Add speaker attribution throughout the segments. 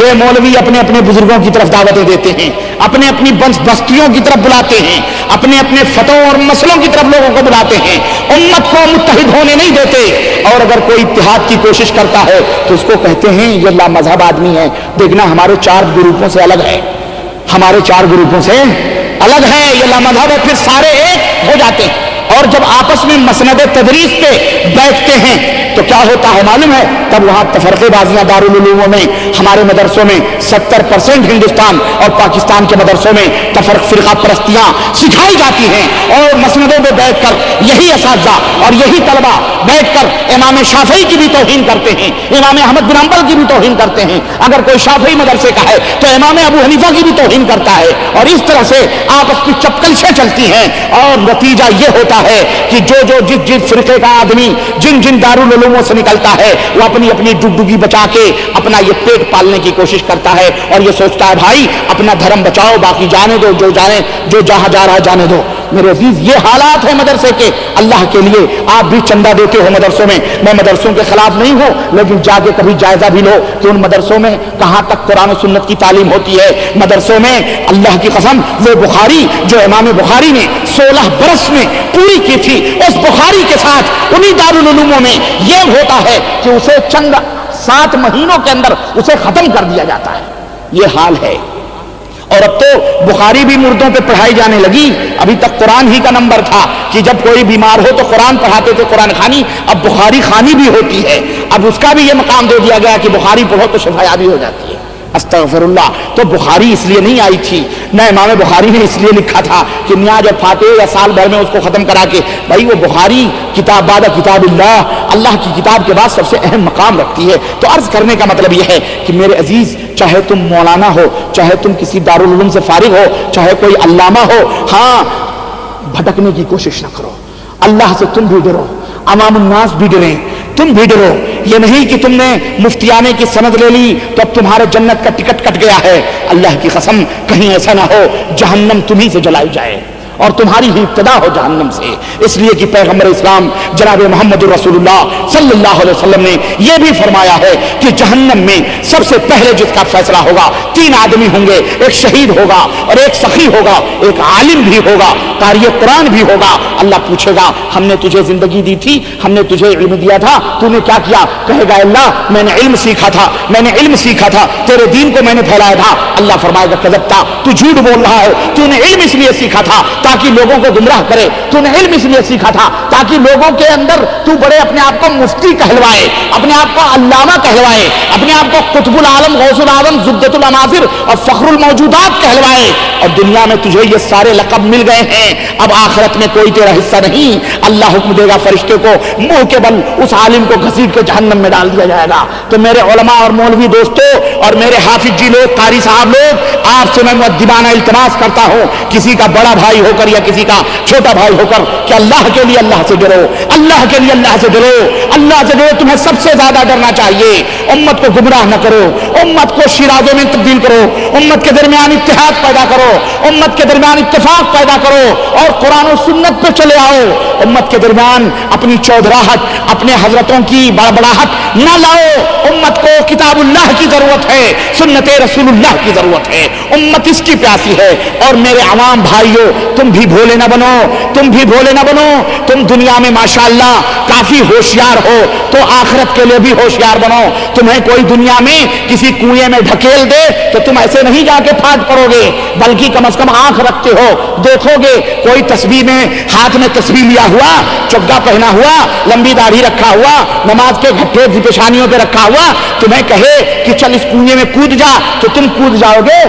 Speaker 1: یہ مولوی اپنے اپنے بزرگوں کی طرف دعوتیں دیتے ہیں، اپنے اپنی بستیوں کی طرف بلاتے ہیں، اپنے اپنے فتووں اور مسئلوں کی طرف لوگوں کو بلاتے ہیں، امت کو متحد ہونے نہیں دیتے، اور اگر کوئی اتحاد کی کوشش کرتا ہے تو اس کو کہتے ہیں یہ لا مذہب آدمی ہے، دیکھنا ہمارے 4 گروپوں سے الگ ہے، ہمارے 4 گروپوں سے الگ ہے، یہ لا مذہب ہے، پھر سارے ایک ہو جاتے ہیں، اور جب آپس میں مسند تدریس پہ بیٹھتے ہیں تو کیا ہوتا ہے معلوم ہے؟ تب وہاں تفرقے بازیاں دارالعلوموں میں، ہمارے مدرسوں میں 70% ہندوستان اور پاکستان کے مدرسوں میں فرقہ پرستیاں سکھائی جاتی ہیں، اور مسندوں پہ بیٹھ کر یہی اساتذہ اور یہی طلبہ بیٹھ کر امام شافعی کی بھی توہین کرتے ہیں، امام احمد بن حنبل کی بھی توہین کرتے ہیں، اگر کوئی شافعی مدرسے کا ہے تو امام ابو حنیفہ کی بھی توہین کرتا ہے، اور اس طرح سے آپس کی چپکلشیں چلتی ہیں، اور نتیجہ یہ ہوتا ہے کہ جس فرقے کا آدمی جن دارالعلوموں سے نکلتا ہے وہ اپنی اپنی ڈگڈگی بچا کے اپنا یہ پیٹ پالنے کی کوشش کرتا ہے، اور یہ سوچتا ہے بھائی اپنا دھرم بچاؤ، باقی جانے دو، جو جہاں جا رہا ہے جانے دو۔ میرے عزیز یہ حالات ہیں مدرسے کے، اللہ کے لیے آپ بھی چندہ دیتے ہو مدرسوں میں، میں مدرسوں کے خلاف نہیں ہوں، لیکن جا کے کبھی جائزہ بھی لو کہ ان مدرسوں میں کہاں تک قرآن و سنت کی تعلیم ہوتی ہے۔ مدرسوں میں اللہ کی قسم وہ بخاری جو امام بخاری نے 16 برس میں پوری کی تھی، اس بخاری کے ساتھ انہی دارالعلوموں میں یہ ہوتا ہے کہ اسے چند 7 مہینوں کے اندر اسے ختم کر دیا جاتا ہے، یہ حال ہے۔ اور اب تو بخاری بھی مردوں پہ پڑھائی جانے لگی، ابھی تک قرآن ہی کا نمبر تھا کہ جب کوئی بیمار ہو تو قرآن پڑھاتے تھے، قرآن خوانی، اب بخاری خوانی بھی ہوتی ہے، اب اس کا بھی یہ مقام دے دیا گیا کہ بخاری پڑھو تو شفا یابی ہو جاتی ہے۔ استغفر اللہ، تو بخاری اس لیے نہیں آئی تھی، نہ امام بخاری نے اس لیے لکھا تھا کہ نیاز اور فاتح یا سال بھر میں اس کو ختم کرا کے، بھائی وہ بخاری کتاب بعد کتاب اللہ کی کتاب کے بعد سب سے اہم مقام رکھتی ہے۔ تو عرض کرنے کا مطلب یہ ہے کہ میرے عزیز، چاہے تم مولانا ہو، چاہے تم کسی دارالعلوم سے فارغ ہو، چاہے کوئی علامہ ہو، ہاں بھٹکنے کی کوشش نہ کرو، اللہ سے تم بھی ڈرو، عوام الناس بھی ڈریں، تم بھی ڈرو۔ یہ نہیں کہ تم نے مفتیانے کی سند لے لی تو اب تمہارے جنت کا ٹکٹ کٹ گیا ہے، اللہ کی قسم کہیں ایسا نہ ہو جہنم تمہیں سے جلائی جائے اور تمہاری ہی ابتدا ہو جہنم سے۔ اس لیے کہ پیغمبر اسلام جناب محمد رسول اللہ صلی اللہ علیہ وسلم نے یہ بھی فرمایا ہے کہ جہنم میں سب سے پہلے جس کا فیصلہ ہوگا 3 آدمی ہوں گے، ایک شہید ہوگا اور ایک سخی ہوگا، ایک عالم بھی ہوگا، قاری قرآن بھی ہوگا۔ اللہ پوچھے گا ہم نے تجھے زندگی دی تھی، ہم نے تجھے علم دیا تھا، تو نے کیا کیا؟ کہے گا اللہ میں نے علم سیکھا تھا، میں نے علم سیکھا تھا، تیرے دین کو میں نے پھیلایا تھا۔ اللہ فرمائے گا کذبتا، تو جھوٹ بول رہا ہے، تو نے علم اس لیے سیکھا تھا تاکہ لوگوں کو گمراہ کرے، تو نے علم اس لیے سیکھا تھا تاکہ لوگوں کے اندر تو بڑے اپنے آپ کو مفتی کہلوائے، اپنے آپ کو علامہ کہلوائے، اپنے آپ کو قطب العالم، غوث العالم، زبدۃ العناصر اور فخر الموجودات کہلوائے، اور دنیا میں تجھے یہ سارے لقب مل گئے ہیں، اب آخرت میں کوئی تیرا حصہ نہیں۔ اللہ حکم دے گا فرشتے کو، منہ کے بل اس عالم کو گھسیٹ کے جہنم میں ڈال دیا جائے گا۔ تو میرے علماء اور مولوی دوستوں اور میرے حافظ جی لوگ، قاری صاحب لوگ، آپ سے میں مؤدبانہ التماس کرتا ہوں، کسی کا بڑا بھائی ہو کر یا کسی کا چھوٹا بھائی ہو کر، کہ اللہ کے لیے اللہ سے ڈرو، اللہ کے لیے اللہ سے ڈرو، اللہ سے ڈرو۔ تمہیں سب سے زیادہ ڈرنا چاہیے، امت کو گمراہ نہ کرو، امت کو شیرازوں میں تبدیل کرو، امت کے درمیان اتحاد پیدا کرو، امت کے درمیان اتفاق پیدا کرو اور قرآن و سنت پہ چلے آؤ۔ امت کے درمیان اپنی چودراہٹ، اپنے حضرتوں کی بڑبڑاہٹ نہ لاؤ۔ امت کو کتاب اللہ کی ضرورت ہے، سنت رسول اللہ کی ضرورت ہے، امت اس کی پیاسی ہے۔ اور میرے عوام بھائیوں، تم بھی بھولے نہ بنو، تم بھی بھولے نہ بنو، تم دنیا میں ماشاءاللہ کافی ہوشیار ہو تو آخرت کے لیے بھی ہوشیار بنو۔ تمہیں کوئی دنیا میں کسی کنویں میں ڈھکیل دے تو تم ایسے نہیں جا کے پھاٹ پڑو گے، بلکہ کم از کم آنکھ رکھتے ہو، دیکھو گے کوئی تسبیح میں ہاتھ میں تسبیح لیا ہوا، چگا پہنا ہوا، لمبی داڑھی رکھا ہوا، نماز کے گھٹے پیشانیوں پہ رکھا ہوا، تمہیں کہے کہ چل اس کنویں میں کود جا تو تم کود جاؤ گے؟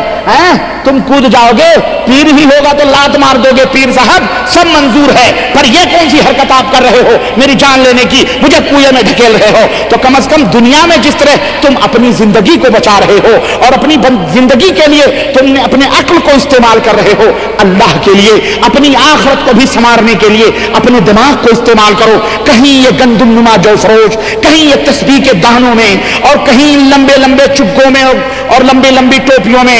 Speaker 1: تم کود جاؤ گے؟ پیر ہی ہوگا تو لات مار دو گے، پیر صاحب سب منظور ہے، پر یہ کون سی حرکت آپ کر رہے ہو میری جان لینے کی، مجھے کنویں میں دھکیل رہے ہو؟ تو کم از کم دنیا میں جس طرح تم اپنی زندگی کو بچا رہے ہو اور اپنی زندگی کے لیے تم نے اپنے عقل کو استعمال کر رہے ہو، اللہ کے لیے اپنی آخرت کو بھی سنوارنے کے لیے اپنے دماغ کو استعمال کرو۔ کہیں یہ گندم نما جو فروش، کہیں یہ تسبیح کے دانوں میں، اور کہیں لمبے لمبے چگوں میں اور لمبی لمبی ٹوپیوں میں،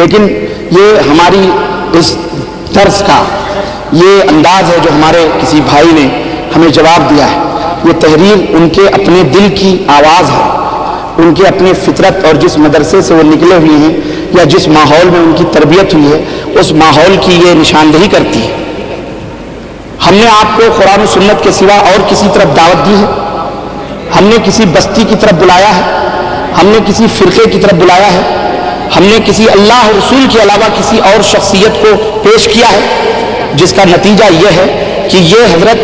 Speaker 1: لیکن یہ ہماری اس درس کا یہ انداز ہے جو ہمارے کسی بھائی نے ہمیں جواب دیا ہے، یہ تحریر ان کے اپنے دل کی آواز ہے، ان کے اپنی فطرت اور جس مدرسے سے وہ نکلے ہوئے ہیں یا جس ماحول میں ان کی تربیت ہوئی ہے اس ماحول کی یہ نشاندہی کرتی ہے۔ ہم نے آپ کو قرآن و سنت کے سوا اور کسی طرف دعوت دی ہے؟ ہم نے کسی بستی کی طرف بلایا ہے؟ ہم نے کسی فرقے کی طرف بلایا ہے؟ ہم نے کسی اللہ اور رسول کے علاوہ کسی اور شخصیت کو پیش کیا ہے؟ جس کا نتیجہ یہ ہے کہ یہ حضرت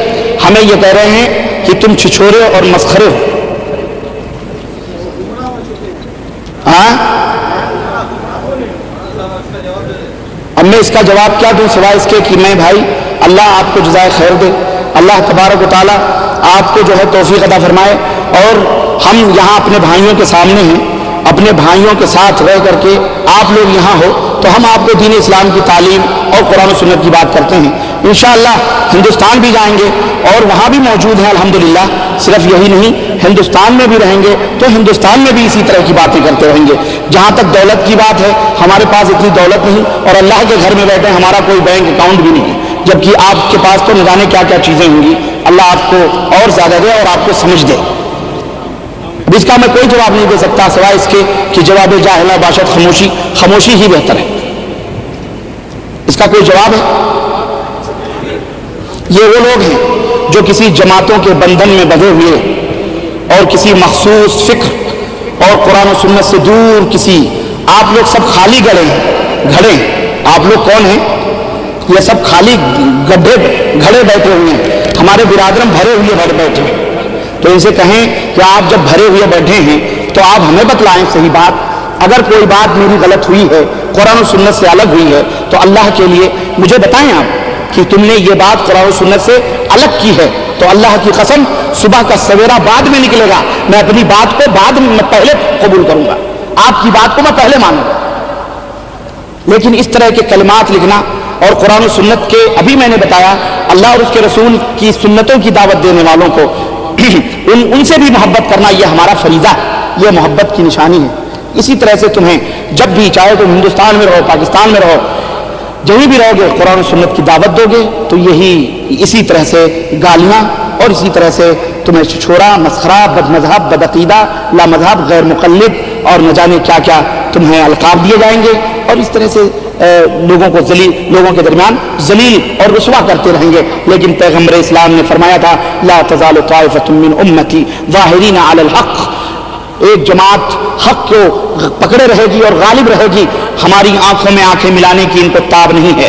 Speaker 1: ہمیں یہ کہہ رہے ہیں کہ تم چھچورے اور مسخرے ہو۔ ہاں، اب میں اس کا جواب کیا دوں سوائے اس کے کہ میں بھائی اللہ آپ کو جزائے خیر دے، اللہ تبارک و تعالیٰ آپ کو جو ہے توفیق عطا فرمائے، اور ہم یہاں اپنے بھائیوں کے سامنے ہیں، اپنے بھائیوں کے ساتھ رہ کر کے آپ لوگ یہاں ہو تو ہم آپ کو دین اسلام کی تعلیم اور قرآن و سنت کی بات کرتے ہیں۔ انشاءاللہ ہندوستان بھی جائیں گے اور وہاں بھی موجود ہیں الحمدللہ، صرف یہی نہیں ہندوستان میں بھی رہیں گے تو ہندوستان میں بھی اسی طرح کی باتیں کرتے رہیں گے۔ جہاں تک دولت کی بات ہے، ہمارے پاس اتنی دولت نہیں، اور اللہ کے گھر میں بیٹھے ہمارا کوئی بینک اکاؤنٹ بھی نہیں ہے، جبکہ آپ کے پاس تو نہ جانے کیا کیا چیزیں ہوں گی۔ اللہ آپ کو اور زیادہ دے اور آپ کو سمجھ دے۔ اس کا میں کوئی جواب نہیں دے سکتا سوائے اس کے کہ جواب جاہلہ باشد خاموشی، خاموشی ہی بہتر ہے۔ اس کا کوئی جواب ہے؟ یہ وہ لوگ ہیں جو کسی جماعتوں کے بندھن میں بندھے ہوئے اور کسی مخصوص فکر اور قرآن و سنت سے دور کسی، آپ لوگ سب خالی گڑے ہیں، آپ لوگ کون ہیں؟ یہ سب خالی گڈھے گھڑے بیٹھے ہوئے ہیں، ہمارے برادرم بھرے ہوئے بیٹھے ہیں۔ تو ان سے کہیں کہ آپ جب بھرے ہوئے بیٹھے ہیں تو آپ ہمیں بتلائیں صحیح بات۔ اگر کوئی بات میری غلط ہوئی ہے، قرآن و سنت سے الگ ہوئی ہے، تو اللہ کے لیے مجھے بتائیں آپ کہ تم نے یہ بات قرآن و سنت سے الگ کی ہے تو اللہ کی قسم صبح کا سویرا بعد میں نکلے گا، میں اپنی بات کو بعد میں پہلے قبول کروں گا، آپ کی بات کو میں پہلے مانوں گا۔ لیکن اس طرح کے کلمات لکھنا اور قرآن و سنت کے، ابھی میں نے بتایا اللہ اور اس کے رسول کی سنتوں کی دعوت دینے والوں کو ان سے بھی محبت کرنا یہ ہمارا فریضہ ہے، یہ محبت کی نشانی ہے۔ اسی طرح سے تمہیں جب بھی چاہے تم ہندوستان میں رہو، پاکستان میں رہو، جہیں بھی رہو گے قرآن و سنت کی دعوت دو گے تو یہی اسی طرح سے گالیاں اور اسی طرح سے تمہیں چھوڑا، مسخرہ، بد مذہب، بد عقیدہ، لا مذہب، غیر مقلد اور نہ جانے کیا کیا تمہیں القاب دیے جائیں گے، اور اس طرح سے لوگوں کو لوگوں کے درمیان ذلیل اور رسوا کرتے رہیں گے۔ لیکن پیغمبر اسلام نے فرمایا تھا لا تزال طائفة من امتی ظاہرین علی الحق، ایک جماعت حق کو پکڑے رہے گی اور غالب رہے گی، ہماری آنکھوں میں آنکھیں ملانے کی ان کو تاب نہیں ہے۔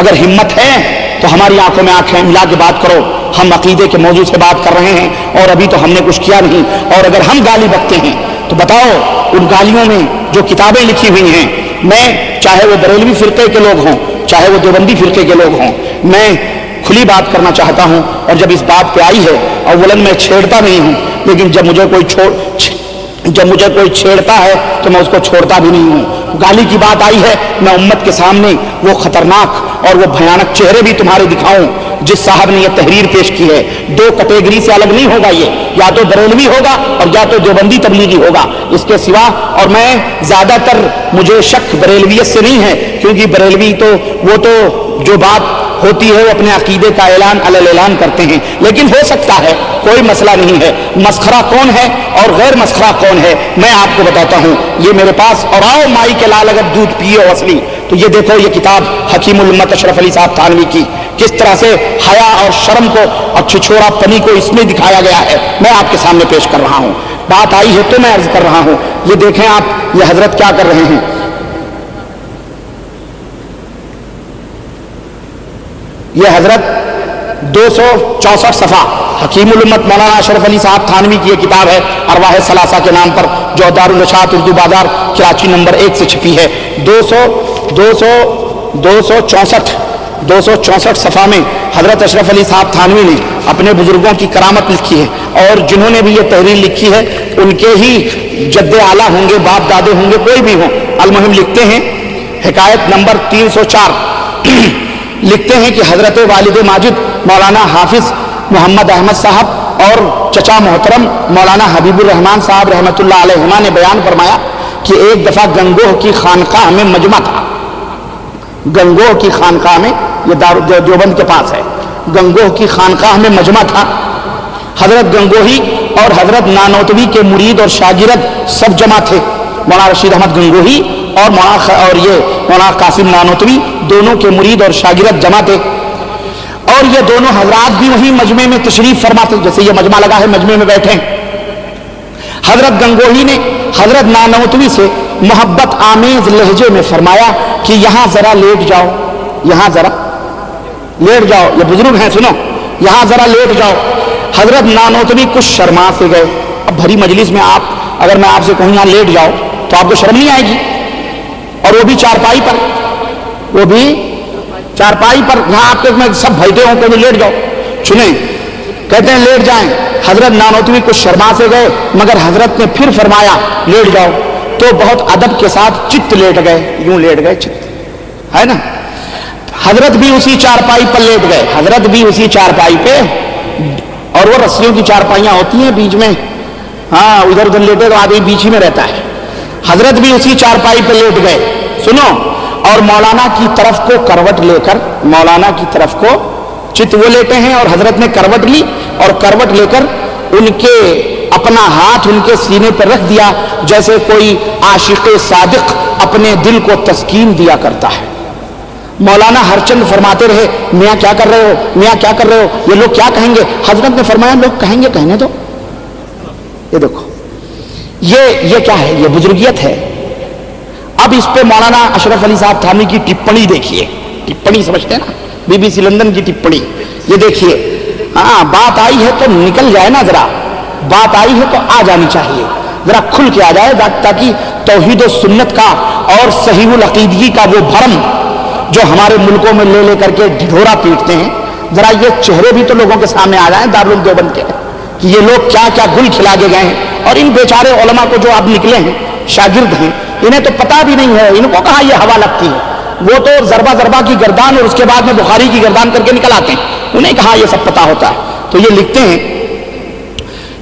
Speaker 1: اگر ہمت ہے تو ہماری آنکھوں میں آنکھیں ملا کے بات کرو، ہم عقیدے کے موضوع سے بات کر رہے ہیں اور ابھی تو ہم نے کچھ کیا نہیں، اور اگر ہم گالی بکتے ہیں تو بتاؤ ان گالیوں میں جو کتابیں لکھی ہوئی ہیں، میں چاہے وہ بریلوی فرقے کے لوگ ہوں، چاہے وہ دیوبندی فرقے کے لوگ ہوں، میں کھلی بات کرنا چاہتا ہوں، اور جب اس بات پہ آئی ہے اولاً میں چھیڑتا نہیں ہوں، لیکن جب مجھے کوئی چھیڑتا ہے تو میں اس کو چھوڑتا بھی نہیں ہوں۔ گالی کی بات آئی ہے، میں امت کے سامنے وہ خطرناک اور وہ بھیانک چہرے بھی تمہارے دکھاؤں جس صاحب نے یہ تحریر پیش کی ہے۔ دو کیٹیگری سے الگ نہیں ہوگا، یہ یا تو بریلوی ہوگا اور یا تو دیوبندی تبلیغی ہوگا، اس کے سوا۔ اور میں زیادہ تر مجھے شک بریلویت سے نہیں ہے، کیونکہ بریلوی تو وہ تو جو بات ہوتی ہے وہ اپنے عقیدے کا اعلان اعلان کرتے ہیں، لیکن ہو سکتا ہے کوئی مسئلہ نہیں ہے۔ مسخرہ کون ہے اور غیر مسخرہ کون ہے میں آپ کو بتاتا ہوں۔ یہ میرے پاس، اور آؤ مائی کے لال اگر دودھ پیو اصلی، تو یہ دیکھو یہ کتاب حکیم الامت اشرف علی صاحب تھانوی کی، کس طرح سے حیا اور شرم کو اور چھچورا پنی کو اس میں دکھایا گیا ہے، میں آپ کے سامنے پیش کر رہا ہوں۔ بات آئی ہے تو میں عرض کر رہا ہوں۔ یہ دیکھیں آپ، یہ حضرت کیا کر رہے ہیں، یہ حضرت 264 صفحہ حکیم الامت مولانا اشرف علی صاحب تھانوی کی یہ کتاب ہے ارواح ثلاثہ کے نام پر، جو دارالرشاد اردو بازار کراچی نمبر 1 سے چھپی ہے۔ 264 صفحہ میں حضرت اشرف علی صاحب تھانوی نے اپنے بزرگوں کی کرامت لکھی ہے، اور جنہوں نے بھی یہ تحریر لکھی ہے ان کے ہی جد اعلیٰ ہوں گے، باپ دادے ہوں گے، کوئی بھی ہوں، المہم لکھتے ہیں حکایت نمبر 304 لکھتے ہیں کہ حضرت والد ماجد مولانا حافظ محمد احمد صاحب اور چچا محترم مولانا حبیب الرحمان صاحب رحمۃ اللہ علیہما نے بیان فرمایا کہ ایک دفعہ گنگوہ کی خانقاہ میں مجمع تھا. گنگوہ کی خانقاہ میں، یہ دیوبند کے پاس ہے، گنگوہ کی خانقاہ میں مجمع تھا. حضرت گنگوہی اور حضرت نانوتوی کے مرید اور شاگرد سب جمع تھے. مولانا رشید احمد گنگوہی اور مولانا قاسم نانوتوی دونوں کے مرید اور شاگرد جمع تھے. اور یہ دونوں حضرات بھی وہی مجمع میں تشریف فرما تھے. جیسے یہ مجمع لگا ہے، مجمع میں بیٹھے ہیں. حضرت گنگوہی نے حضرت نانوتوی سے محبت آمیز لہجے میں فرمایا کہ یہاں ذرا لیٹ جاؤ، یہاں ذرا لیٹ جاؤ، یہ بزرگ ہیں سنو، یہاں ذرا لیٹ جاؤ. حضرت نانوتوی کچھ شرما سے گئے. اب بھری مجلس میں اگر میں آپ سے کہوں یہاں لیٹ جاؤ تو آپ کو شرم نہیں آئے گی، اور وہ بھی چارپائی پر، وہ بھی چارپائی پر، یہاں آپ کے میں سب بیٹھے ہوں کہ لیٹ جاؤ. سنیں، کہتے ہیں لیٹ جائیں. حضرت نانوتوی کچھ شرما سے گئے، مگر حضرت نے پھر فرمایا لیٹ جاؤ، تو بہت ادب کے ساتھ چت لیٹ گئے، یوں لیٹ گئے چت، ہے نا. حضرت بھی اسی چارپائی پر لیٹ گئے، حضرت بھی اسی چارپائی پہ، اور وہ رسیوں کی چارپائیاں ہوتی ہیں بیچ میں، ہاں ادھر ادھر لیٹے تو آدمی بیچ ہی میں رہتا ہے. حضرت بھی اسی چارپائی پہ لیٹ گئے. سنو، اور مولانا کی طرف کو کروٹ لے کر، مولانا کی طرف کو چت وہ لیٹے ہیں اور حضرت نے کروٹ لی، اور کروٹ لے کر ان کے اپنا ہاتھ ان کے سینے پر رکھ دیا، جیسے کوئی عاشق صادق اپنے دل کو تسکین دیا کرتا ہے. مولانا ہر چند فرماتے رہے میاں کیا کر رہے ہو، میاں کیا کر رہے ہو، یہ لوگ کیا کہیں گے. حضرت نے فرمایا لوگ کہیں گے کہنے دو. یہ دیکھو، یہ کیا ہے، یہ بزرگیت ہے. اب اس پہ مولانا اشرف علی صاحب تھانوی کی ٹپڑی دیکھیے. ٹپڑی سمجھتے ہیں نا، BBC لندن کی ٹپڑی. یہ دیکھیے، ہاں بات آئی ہے تو نکل جائے نا، ذرا بات آئی ہے تو آ جانی چاہیے، ذرا کھل کے آ جائے تاکہ توحید و سنت کا اور صحیح العقیدگی کا وہ بھرم جو ہمارے ملکوں میں لے کر کے ڈھورا پیٹتے ہیں، ذرا یہ چہرے بھی تو لوگوں کے سامنے آ جائیں دارالعلوم دیوبند کے، کہ یہ لوگ کیا کیا گل کھلا کے گئے ہیں. اور ان بیچارے علماء کو جو اب نکلے ہیں، شاگرد ہیں، انہیں تو پتہ بھی نہیں ہے، ان کو کہاں یہ ہوا لگتی ہے. وہ تو ضربہ کی گردان اور اس کے بعد میں بخاری کی گردان کر کے نکل آتے ہیں، انہیں کہاں یہ سب پتہ ہوتا ہے. تو یہ لکھتے ہیں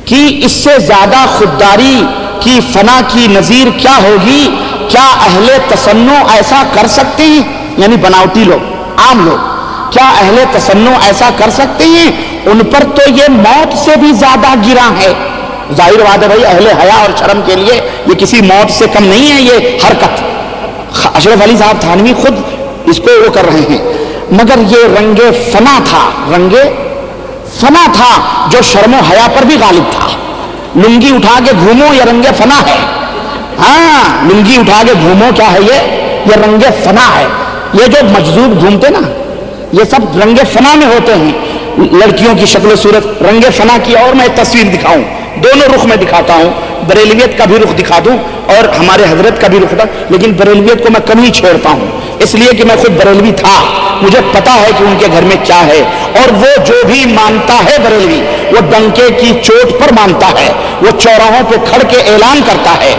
Speaker 1: کہ اس سے زیادہ خودداری کی فنا کی نظیر کیا ہوگی. کیا اہل تصنع ایسا کر سکتے ہیں، یعنی بناوٹی لوگ، عام لوگ، کیا اہل تصنع ایسا کر سکتے ہیں؟ ان پر تو یہ موت سے بھی زیادہ گراں ہے. ظاہر بات ہے بھائی، اہل حیا اور شرم کے لیے یہ کسی موت سے کم نہیں ہے یہ حرکت. اشرف علی صاحب تھانوی خود اس کو وہ کر رہے ہیں، مگر یہ رنگ فنا تھا، رنگ فنا تھا جو شرم و حیا پر بھی غالب تھا. لنگی اٹھا کے گھومو یہ رنگ فنا ہے. ہاں لنگی اٹھا کے گھومو کیا ہے یہ رنگ فنا ہے. یہ جو مجذوب گھومتے نا، یہ سب رنگ فنا میں ہوتے ہیں. لڑکیوں کی شکل و صورت رنگ فنا کی. اور میں تصویر دکھاؤں، دونوں رخ میں دکھاتا ہوں، بریلویت کا بھی رخ دکھا دوں اور ہمارے حضرت کا بھی رخ تھا، لیکن بریلویت کو میں کم ہی چھیڑتا ہوں اس لیے کہ میں خود بریلوی تھا، مجھے پتا ہے کہ ان کے گھر میں کیا ہے. اور وہ جو بھی مانتا ہے بریلوی، وہ ڈنکے کی چوٹ پر مانتا ہے، وہ چوراہوں پہ کھڑ کے اعلان کرتا ہے.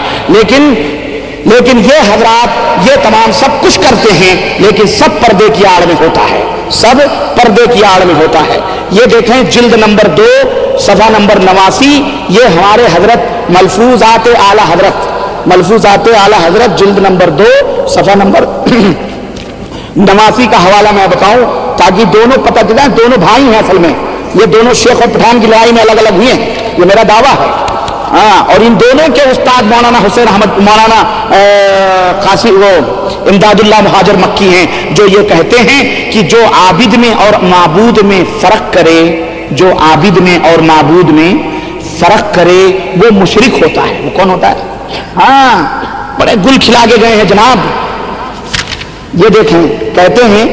Speaker 1: لیکن یہ حضرات یہ تمام سب کچھ کرتے ہیں، لیکن سب پردے کی آڑ میں ہوتا ہے، سب پردے کی آڑ میں ہوتا ہے. یہ دیکھیں جلد نمبر 2 صفحہ نمبر 89، یہ ہمارے حضرت ملفوظات اعلی حضرت، ملفوظات اعلی حضرت جلد نمبر 2 صفحہ نمبر 89 کا حوالہ میں بتاؤں تاکہ دونوں پتہ چلے. دونوں بھائی ہیں اصل میں، یہ دونوں شیخ اور پٹھان کی لڑائی میں الگ الگ ہوئے ہیں، یہ میرا دعویٰ ہے. ہاں، اور ان دونوں کے استاد مولانا حسین احمد، مولانا قاسم امداد اللہ مہاجر مکی ہیں، جو یہ کہتے ہیں کہ جو عابد میں اور معبود میں فرق کرے، جو عابد میں اور معبود میں فرق کرے وہ مشرک ہوتا ہے. وہ کون ہوتا ہے؟ ہاں بڑے گل کھلا کے گئے ہیں جناب. یہ دیکھیں، کہتے ہیں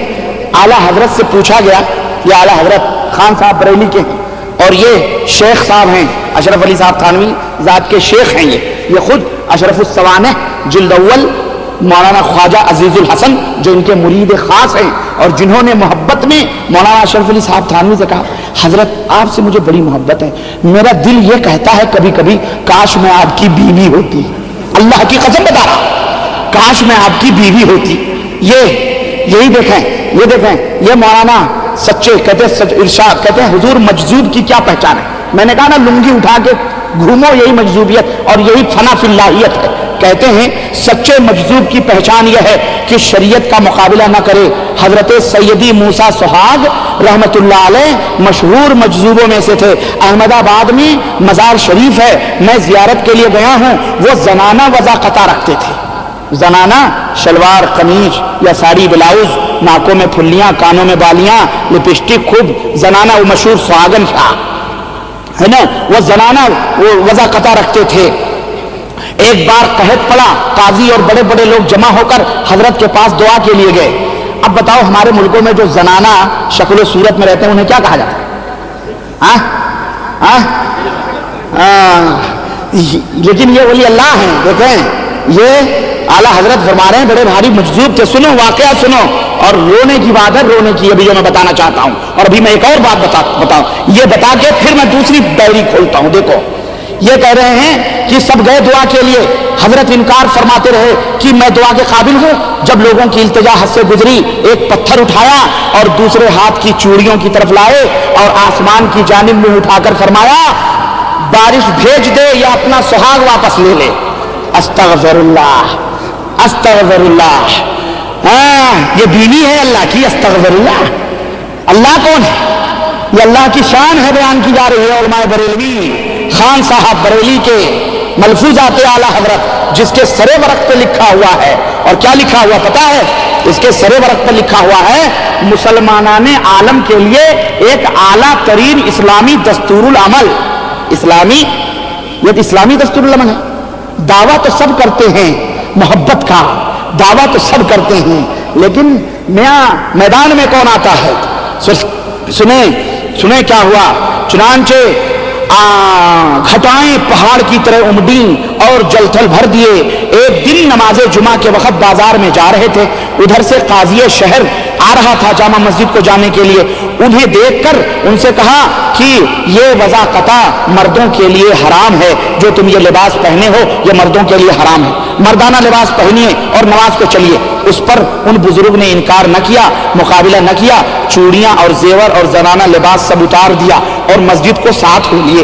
Speaker 1: اعلیٰ حضرت سے پوچھا گیا، یہ اعلیٰ حضرت خان صاحب بریلی کے ہیں اور یہ شیخ صاحب ہیں، اشرف علی صاحب تھانوی ذات کے شیخ ہیں. یہ خود اشرف السوانح جلد اول مولانا خواجہ عزیز الحسن جو ان کے مرید خاص ہیں اور جنہوں نے محبت میں مولانا اشرف علی صاحب تھانوی سے کہا حضرت آپ سے مجھے بڑی محبت ہے، میرا دل یہ کہتا ہے کبھی کبھی کاش میں آپ کی بیوی ہوتی. اللہ کی قسم بتا رہا، کاش میں آپ کی بیوی ہوتی. یہی دیکھیں یہ مولانا سچے کہتے ارشاد کہتے ہیں حضور مجذوب کی کیا پہچان ہے. میں نے کہا نا لنگی اٹھا کے گھومو یہی مجذوبیت اور یہی فنا فی اللہیت ہے. کہتے ہیں سچے مجذوب کی پہچان یہ ہے کہ شریعت کا مقابلہ نہ کرے. حضرت سیدی موسیٰ سہاگ رحمت اللہ علیہ مشہور مجذوبوں میں سے تھے. احمد آباد میں مزار شریف ہے, میں زیارت کے لیے گیا ہوں. وہ زنانہ وضع قطع رکھتے تھے. زنانہ شلوار قمیض یا ساڑی بلاؤز, ناکوں میں پھلیاں, کانوں میں بالیاں, لپسٹک خوب زنانہ. وہ مشہور سہاگن شاہ ہے نا, وہ زنانہ وہ وضع قطع رکھتے تھے. ایک بار قحط پڑا, قاضی اور بڑے بڑے لوگ جمع ہو کر حضرت کے پاس دعا کے لیے گئے. اب بتاؤ ہمارے ملکوں میں جو زنانہ شکل و صورت میں رہتے ہیں انہیں کیا کہا جاتا ہے؟ لیکن یہ ولی اللہ ہیں. دیکھیں یہ اعلیٰ حضرت فرما رہے ہیں بڑے بھاری مجذوب تھے. سنو واقعہ سنو, اور رونے کی بات ہے, رونے کی ابھی جو میں بتانا چاہتا ہوں. اور ابھی میں ایک اور بات بتاؤں, یہ بتا کے پھر میں دوسری ڈائری کھولتا ہوں. دیکھو یہ کہہ رہے ہیں کہ سب گئے دعا کے لیے, حضرت انکار فرماتے رہے کہ میں دعا کے قابل ہوں. جب لوگوں کی التجا حد سے گزری, ایک پتھر اٹھایا اور دوسرے ہاتھ کی چوڑیوں کی طرف لائے اور آسمان کی جانب میں اٹھا کر فرمایا بارش بھیج دے یا اپنا سہاگ واپس لے لے. استغفر اللہ, استغفر اللہ. یہ بیوی ہے اللہ کی, استغفر اللہ. اللہ کون ہے؟ یہ اللہ کی شان ہے, بیان کی جا رہی ہے. علماء بریلوی خان صاحب بریلی کے ملفوظات اعلیٰ حضرت جس کے سرے ورق پہ لکھا ہوا ہے, اور کیا لکھا ہوا پتا ہے؟ اس کے سرے ورق پہ لکھا ہوا ہے مسلمانان عالم کے لیے ایک اعلیٰ ترین اسلامی دستور العمل. اسلامی, یہ اسلامی دستور العمل ہے. دعویٰ تو سب کرتے ہیں محبت کا, دعویٰ تو سب کرتے ہیں, لیکن میدان میں کون آتا ہے؟ سنیں کیا ہوا. چنانچہ گھٹائیں پہاڑ کی طرح امڈیں اور جل تھل بھر دیے. ایک دن نماز جمعہ کے وقت بازار میں جا رہے تھے, ادھر سے قاضی شہر آ رہا تھا جامع مسجد کو جانے کے لیے. انہیں دیکھ کر ان سے کہا کہ یہ وضع قطع مردوں کے لیے حرام ہے, جو تم یہ لباس پہنے ہو یہ مردوں کے لیے حرام ہے, مردانہ لباس پہنیے اور نماز کو چلیے. اس پر ان بزرگ نے انکار نہ کیا, مقابلہ نہ کیا, چوڑیاں اور زیور اور زنانہ لباس سب اتار دیا اور مسجد کو ساتھ ہو لیے.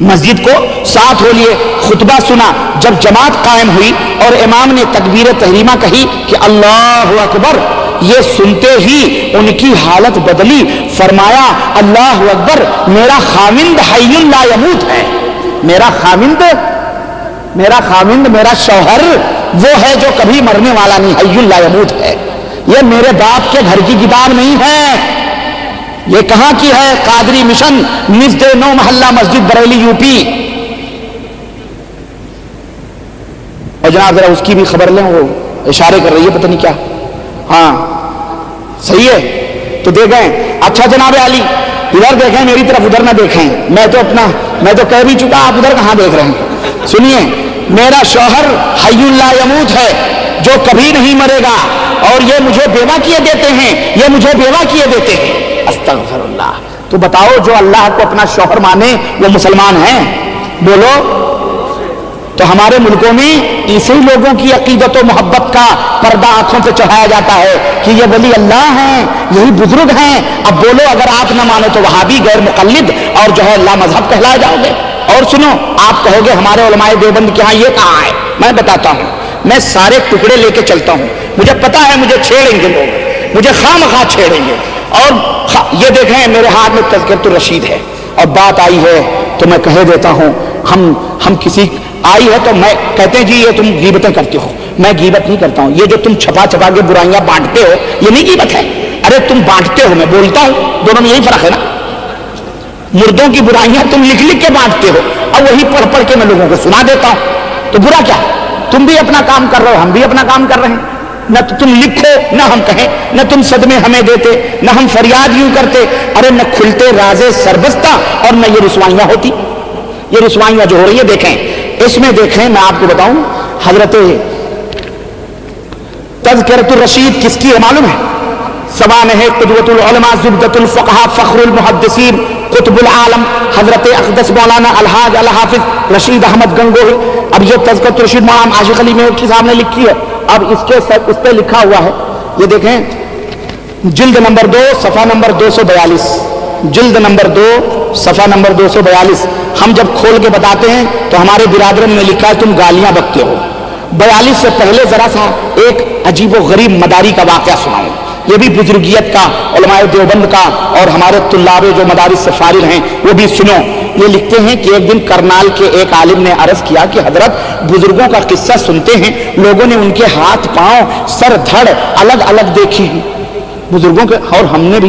Speaker 1: مسجد کو ساتھ ہو لیے, خطبہ سنا. جب جماعت قائم ہوئی اور امام نے تکبیر تحریمہ کہی کہ اللہ اکبر, یہ سنتے ہی ان کی حالت بدلی. فرمایا اللہ اکبر, میرا خاوند حی لا یموت ہے. میرا خاوند, میرا شوہر وہ ہے جو کبھی مرنے والا نہیں, حی لا یموت ہے. یہ میرے باپ کے گھر کی کتاب نہیں ہے, یہ کہاں کی ہے؟ قادری مشن, نزد 9 محلہ مسجد بریلی یو پی. اور جناب ذرا اس کی بھی خبر لیں, وہ اشارے کر رہی ہے پتہ نہیں کیا. ہاں صحیح ہے تو دیکھیں. اچھا جناب علی ادھر دیکھیں, میری طرف ادھر نہ دیکھیں. میں تو کہہ بھی چکا, آپ ادھر کہاں دیکھ رہے ہیں؟ سنیے, میرا شوہر حی لا یموت ہے جو کبھی نہیں مرے گا, اور یہ مجھے بیوہ کیے دیتے ہیں, یہ مجھے بیوہ کیے دیتے ہیں. استغفر اللہ. تو بتاؤ جو اللہ کو اپنا شوہر مانے وہ مسلمان ہیں؟ بولو. تو ہمارے ملکوں میں اسی لوگوں کی عقیدت و محبت کا پردہ آنکھوں پہ چڑھایا جاتا ہے کہ یہ ولی اللہ ہیں, یہی بزرگ ہیں. اب بولو اگر آپ نہ مانو تو وہابی غیر مقلد اور جو ہے لا مذہب کہلائے جاؤ گے. اور سنو, آپ کہو گے ہمارے علماء دیوبند کے ہاں یہ کہاں ہے. میں بتاتا ہوں, میں سارے ٹکڑے لے کے چلتا ہوں. مجھے پتا ہے مجھے چھیڑیں گے لوگ, مجھے خواہ مخواہ چھیڑیں گے. اور یہ دیکھیں میرے ہاتھ میں تذکرۃ الرشید ہے, اور بات آئی ہے تو میں کہہ دیتا ہوں. ہم کسی آئی ہے تو میں کہتے ہیں جی یہ تم غیبتیں کرتے ہو. میں غیبت نہیں کرتا ہوں. یہ جو تم چھپا کے برائیاں بانٹتے ہو یہ نہیں غیبت ہے. ارے تم بانٹتے ہو, میں بولتا ہوں, دونوں میں یہی فرق ہے نا. مردوں کی برائیاں تم لکھ کے بانٹتے ہو, اور وہی پڑھ کے میں لوگوں کو سنا دیتا ہوں. تو برا کیا؟ تم بھی اپنا کام کر رہے ہو, ہم بھی اپنا کام کر رہے ہیں. نہ تو تم لکھو نہ ہم کہیں, نہ تم صدمے ہمیں دیتے, نہ ہم فریاد یوں کرتے. ارے نہ کھلتے رازے سربستہ, اور نہ یہ رسوائیاں ہوتی. یہ رسوائیاں جو ہو رہی ہے دیکھیں, اس میں دیکھیں میں آپ کو بتاؤں, حضرت تذکرۃ الرشید کس کی ہے معلوم ہے؟ سوانح قدوۃ العلماء, زبدۃ الفقہاء, فخر المحدثین, قطب العالم, حضرت اقدس مولانا الحاج الحافظ رشید احمد گنگوہی. اب یہ تذکرۃ الرشید مولانا عاشق علی میرٹھی صاحب نے لکھی ہے. اب اس پہ لکھا ہوا ہے, یہ دیکھیں, جلد نمبر 2 صفحہ نمبر 242, جلد نمبر 2 صفحہ نمبر 242. ہم جب کھول کے بتاتے ہیں تو ہمارے برادرن میں لکھا ہے تم گالیاں بکتے ہو. 42 سے پہلے ذرا سا ایک عجیب و غریب مداری کا واقعہ سناؤں. یہ بھی بزرگیت کا، علماء دیوبند کا، اور ہمارے طلاب جو مدارس سے فارغ ہیں وہ بھی سنو. یہ لکھتے ہیں کہ ایک دن کرنال کے ایک عالم نے عرض کیا کہ حضرت بزرگوں کا قصہ سنتے ہیں، لوگوں نے ان کے ہاتھ پاؤں سر دھڑ الگ الگ دیکھے ہیں بزرگوں کے، اور ہم نے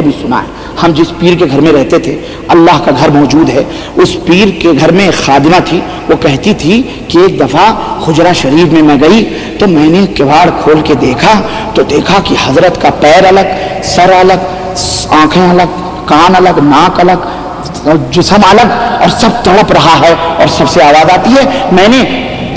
Speaker 1: بھی سنا ہے. ہم جس پیر کے گھر میں رہتے تھے، اللہ کا گھر موجود ہے، اس پیر کے گھر میں ایک خادمہ تھی. وہ کہتی تھی کہ ایک دفعہ حجرہ شریف میں گئی تو میں نے کواڑ کھول کے دیکھا تو دیکھا کہ حضرت کا پیر الگ، سر الگ، آنکھیں الگ، کان الگ، ناک الگ، جسم الگ، اور سب تڑپ رہا ہے اور سب سے آواز آتی ہے. میں نے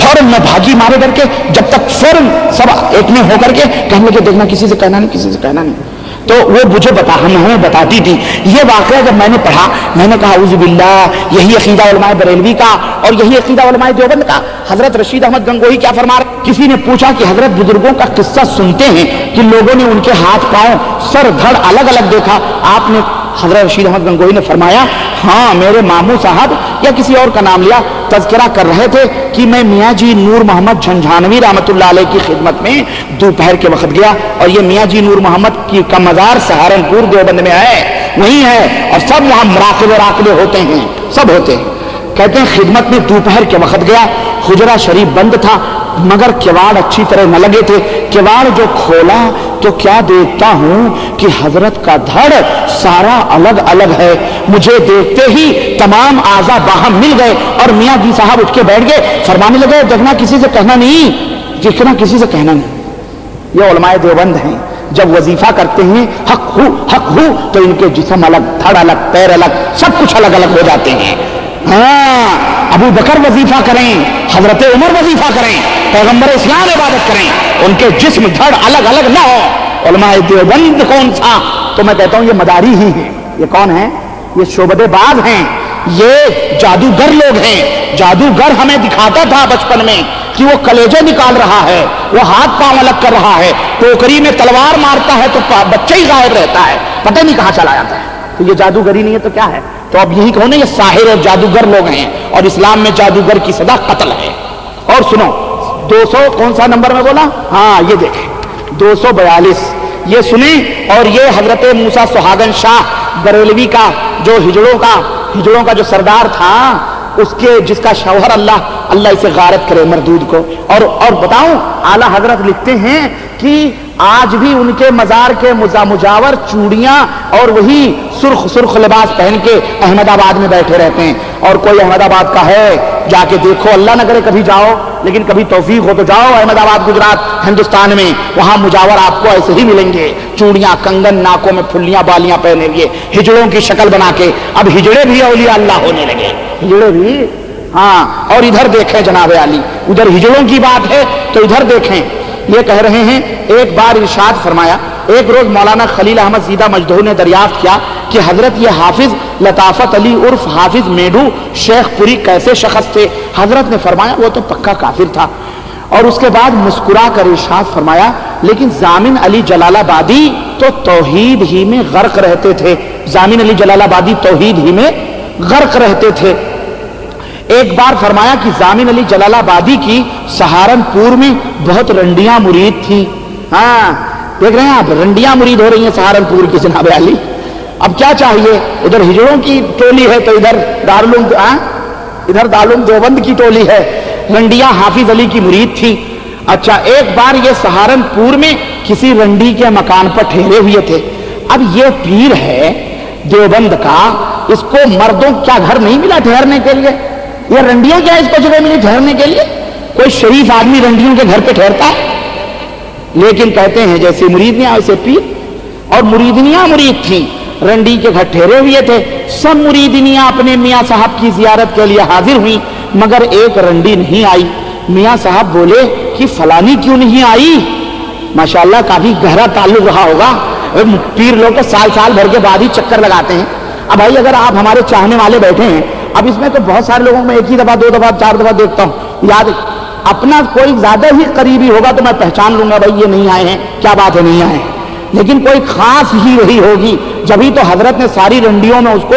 Speaker 1: فوراً میں بھاگی مارے کر کے، جب تک فوراً سب ایک میں ہو کر کے کہنے لگے دیکھنا کسی سے کہنا نہیں، کسی سے کہنا نہیں. تو وہ مجھے ہمیں بتاتی تھی. یہ واقعہ جب میں نے پڑھا میں نے کہا اعوذ باللہ، یہی عقیدہ علماء بریلوی کا اور یہی عقیدہ علماء دیوبند کا. حضرت رشید احمد گنگوہی کیا فرما رہے؟ کسی نے پوچھا کہ حضرت بزرگوں کا قصہ سنتے ہیں کہ لوگوں نے ان کے ہاتھ پاؤں سر دھڑ الگ الگ دیکھا. آپ نے حضرت رشید احمد گنگوہی نے فرمایا ہاں، میرے ماموں صاحب یا کسی اور کا نام لیا تذکرہ کر رہے تھے کہ میں میاں جی نور محمد جھنجھانوی رحمۃ اللہ علیہ کی خدمت میں دوپہر کے وقت گیا، اور یہ میاں جی نور محمد کی کا مزار سہارنپور دیوبند میں ہے، وہی ہے، اور سب وہاں مراقبے راقبے ہوتے ہیں، سب ہوتے ہیں. کہتے ہیں خدمت میں دوپہر کے وقت گیا، حجرہ شریف بند تھا مگر کواڑ اچھی طرح نہ لگے تھے. کواڑ جو کھولا تو کیا دیکھتا ہوں کہ حضرت کا دھڑ سارا الگ الگ ہے. مجھے دیکھتے ہی تمام اعضاء باہم مل گئے اور میاں جی صاحب اٹھ کے بیٹھ گئے، فرمانے لگے دیکھنا کسی سے کہنا نہیں، دیکھنا کسی سے کہنا نہیں. یہ علماء دیوبند ہیں، جب وظیفہ کرتے ہیں حق ہو تو ان کے جسم الگ، دھڑ الگ، پیر الگ، سب کچھ الگ الگ ہو جاتے ہیں. ہاں، ابو بکر وظیفہ کریں، حضرت عمر وظیفہ کریں، پیغمبر اسلام عبادت کریں، ان کے جسم دھڑ الگ الگ نہ ہو. علماء دیوبند کون سا؟ تو میں کہتا ہوں یہ مداری ہی ہیں. یہ کون ہیں؟ یہ شعبدے باز ہیں، یہ جادوگر لوگ ہیں. جادوگر ہمیں دکھاتا تھا بچپن میں کہ وہ کلیجے نکال رہا ہے، وہ ہاتھ پاؤں الگ کر رہا ہے، ٹوکری میں تلوار مارتا ہے تو بچہ ہی غائب رہتا ہے، پتہ نہیں کہاں چلا جاتا ہے. تو یہ جادوگری نہیں ہے تو کیا ہے؟ تو اب یہی کہو نا یہ ساحر اور جادوگر لوگ ہیں، اور اسلام میں جادوگر کی سزا قتل ہے. اور سنو 200 کون سا نمبر میں بولا؟ ہاں یہ دیکھیں 242 یہ سنیں. اور یہ حضرت موسیٰ سہاگن شاہ بریلوی کا جو ہجڑوں کا جو سردار تھا، اس کے جس کا شوہر اللہ اسے غارت کرے مردود کو. اور بتاؤں اعلیٰ حضرت لکھتے ہیں کہ آج بھی ان کے مزار کے مجاور چوڑیاں اور وہی سرخ لباس پہن کے احمد آباد میں بیٹھے رہتے ہیں. اور کوئی احمد آباد کا ہے جا کے دیکھو، اللہ نہ کرے کبھی جاؤ، لیکن کبھی توفیق ہو تو جاؤ احمد آباد گجرات ہندوستان میں، وہاں مجاور آپ کو ایسے ہی ملیں گے، چوڑیاں، کنگن، ناکوں میں پھلیاں بالیاں پہنے ہوئے، ہجڑوں کی شکل بنا کے. اب ہجڑے بھی اولیاء اللہ ہونے لگے، ہجڑے بھی. ہاں، اور ادھر دیکھیں جناب علی، ادھر ہجڑوں کی بات ہے تو ادھر دیکھیں. یہ کہہ رہے ہیں ایک بار ارشاد فرمایا، ایک روز مولانا خلیل احمد سیدہ مجدہو نے دریافت کیا کہ حضرت یہ حافظ لطافت علی عرف حافظ میڈو شیخ پوری کیسے شخص تھے؟ حضرت نے فرمایا وہ تو پکا کافر تھا. اور اس کے بعد مسکرا کر ارشاد فرمایا لیکن ضامن علی جلال آبادی تو توحید ہی میں غرق رہتے تھے. ضامن علی جلال آبادی توحید ہی میں غرق رہتے تھے. ایک بار فرمایا کہ ضامن علی جلال آبادی کی سہارنپور میں بہت رنڈیاں مرید تھیں. ہاں دیکھ رہے ہیں آپ، رنڈیاں مرید ہو رہی ہیں سہارنپور کی جناب علی. اب کیا چاہیے؟ ادھر ہجڑوں کی ٹولی ہے تو ادھر دارالعلوم دیوبند کی ٹولی ہے. رنڈیاں حافظ علی کی مرید تھی. اچھا، ایک بار یہ سہارنپور میں کسی رنڈی کے مکان پر ٹھہرے ہوئے تھے. اب یہ پیر ہے دیوبند کا، اس کو مردوں کیا گھر نہیں ملا ٹھہرنے کے لیے؟ یہ رنڈیاں کیا اس کو جگہ ملی ٹھہرنے کے لیے؟ کوئی شریف آدمی رنڈیوں کے گھر پہ ٹھہرتا ہے؟ لیکن کہتے ہیں جیسے مریدیاں ویسے پیر. اور مریدنیاں مرید تھیں، رنڈی کے گھر ٹھہرے ہوئے تھے. سب مریدنیاں اپنے میاں صاحب کی زیارت کے لیے حاضر ہوئیں مگر ایک رنڈی نہیں آئی. میاں صاحب بولے کہ فلانی کیوں نہیں آئی؟ ماشاءاللہ کافی گہرا تعلق رہا ہوگا. پیر لوگ تو سال بھر کے بعد ہی چکر لگاتے ہیں. اب بھائی اگر آپ ہمارے چاہنے والے بیٹھے ہیں، اب اس میں تو بہت سارے لوگوں میں ایک ہی دفعہ 2 دفعہ 4 دفعہ دیکھتا ہوں، یاد اپنا کوئی زیادہ ہی قریبی ہوگا تو میں پہچان لوں گا بھائی یہ نہیں آئے ہیں، کیا بات ہے نہیں آئے ہیں. لیکن کوئی خاص ہی رہی ہوگی جبھی تو حضرت نے ساری رنڈیوں میں اس کو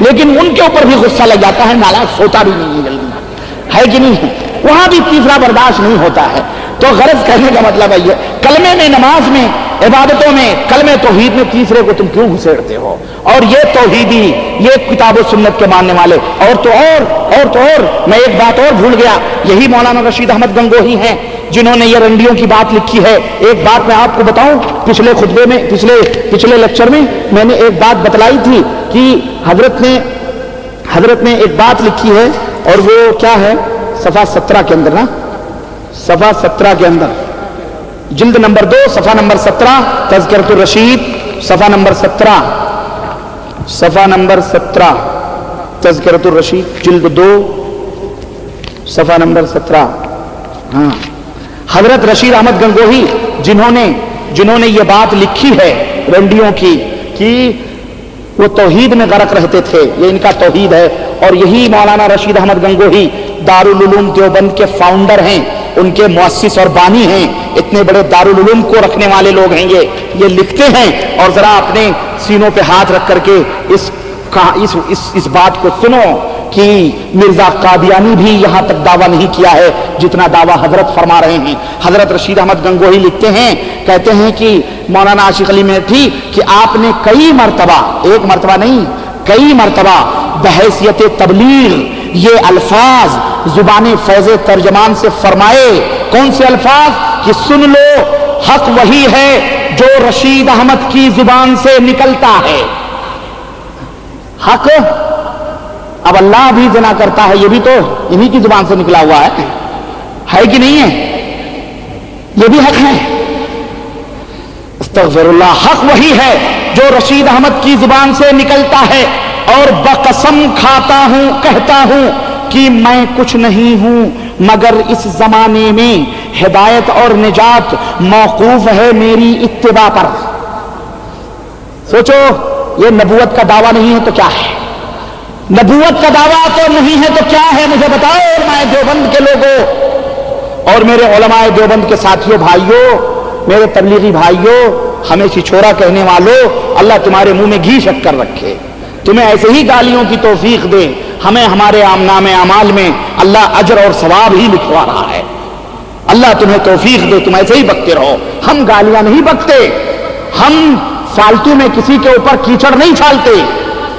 Speaker 1: لیکن ان کے اوپر بھی غصہ لگ جاتا ہے، نالاک سوتا بھی نہیں ہے جلدی، ہے کہ نہیں ہے؟ وہاں بھی تیسرا برداشت نہیں ہوتا ہے۔ تو غرض کہنے کا مطلب ہے یہ کلمے میں، نماز میں، عبادتوں میں، کلمے توحید میں تیسرے کو تم کیوں گھسیڑتے ہو؟ اور یہ توحیدی، یہ کتاب و سنت کے ماننے والے، اور تو اور میں ایک بات اور بھول گیا، یہی مولانا رشید احمد گنگوہی ہیں جنہوں نے یہ رنڈیوں کی بات لکھی ہے۔ ایک بات میں آپ کو بتاؤں، پچھلے خطبے میں، پچھلے لیکچر میں نے ایک بات بتلائی تھی کہ حضرت نے ایک بات لکھی ہے، اور وہ کیا ہے؟ صفحہ 17 کے اندر نا، صفحہ 17 کے اندر، جلد نمبر 2 صفحہ نمبر 17، تذکرۃ الرشید، صفحہ نمبر 17 تذکرۃ الرشید، جلد 2 صفحہ نمبر 17۔ ہاں، حضرت رشید احمد گنگوہی جنہوں نے یہ بات لکھی ہے رنڈیوں کی کہ وہ توحید میں غرق رہتے تھے، یہ ان کا توحید ہے۔ اور یہی مولانا رشید احمد گنگوہی دارالعلوم دیوبند کے فاؤنڈر ہیں، ان کے مؤسس اور بانی ہیں، اتنے بڑے دارالعلوم کو رکھنے والے لوگ ہیں یہ لکھتے ہیں۔ اور ذرا اپنے سینوں پہ ہاتھ رکھ کر کے اس بات کو سنو کہ مرزا قادیانی بھی یہاں تک دعویٰ نہیں کیا ہے جتنا دعویٰ حضرت فرما رہے ہیں۔ حضرت رشید احمد گنگوہی لکھتے ہیں، کہتے ہیں کہ مولانا عاشق علی میٹھی کہ آپ نے کئی مرتبہ، ایک مرتبہ نہیں، کئی مرتبہ بحیثیت تبلیغ یہ الفاظ زبان فیض ترجمان سے فرمائے۔ کون سے الفاظ؟ کہ سن لو، حق وہی ہے جو رشید احمد کی زبان سے نکلتا ہے۔ حق، اب اللہ بھی زنا کرتا ہے، یہ بھی تو انہی کی زبان سے نکلا ہوا ہے کہ نہیں ہے؟ یہ بھی حق ہے، استغفر اللہ۔ حق وہی ہے جو رشید احمد کی زبان سے نکلتا ہے، اور بقسم کھاتا ہوں، کہتا ہوں کہ میں کچھ نہیں ہوں مگر اس زمانے میں ہدایت اور نجات موقوف ہے میری اتباع پر۔ سوچو، یہ نبوت کا دعویٰ نہیں ہے تو کیا ہے؟ نبوت کا دعویٰ تو نہیں ہے تو کیا ہے؟ مجھے بتاؤ علماء دیوبند کے لوگوں اور میرے علماء دیوبند کے ساتھیوں، بھائیوں، میرے تبلیغی بھائیوں، ہمیں چھچورا کہنے والوں، اللہ تمہارے منہ میں گھی شکر رکھے، تمہیں ایسے ہی گالیوں کی توفیق دے، ہمیں ہمارے نامے اعمال میں اللہ اجر اور ثواب ہی لکھوا رہا ہے۔ اللہ تمہیں توفیق دے، تم ایسے ہی بکتے رہو۔ ہم گالیاں نہیں بکتے، ہم فالتو میں کسی کے اوپر کیچڑ نہیں چھالتے،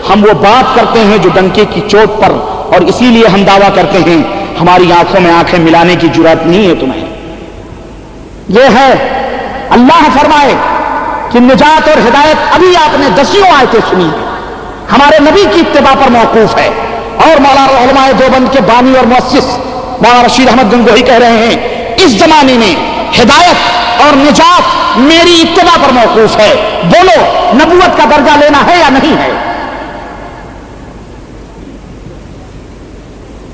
Speaker 1: ہم وہ بات کرتے ہیں جو ڈنکے کی چوٹ پر، اور اسی لیے ہم دعویٰ کرتے ہیں ہماری آنکھوں میں آنکھیں ملانے کی جرات نہیں ہے تمہیں۔ یہ ہے، اللہ فرمائے کہ نجات اور ہدایت، ابھی آپ نے 10 آیتیں سنی، ہمارے نبی کی اتباع پر موقوف ہے۔ اور مولانا علماء دیوبند کے بانی اور مؤسس مولانا رشید احمد گنگوہی کہہ رہے ہیں اس زمانے میں ہدایت اور نجات میری اتباع پر موقوف ہے۔ بولو، نبوت کا درجہ لینا ہے یا نہیں ہے؟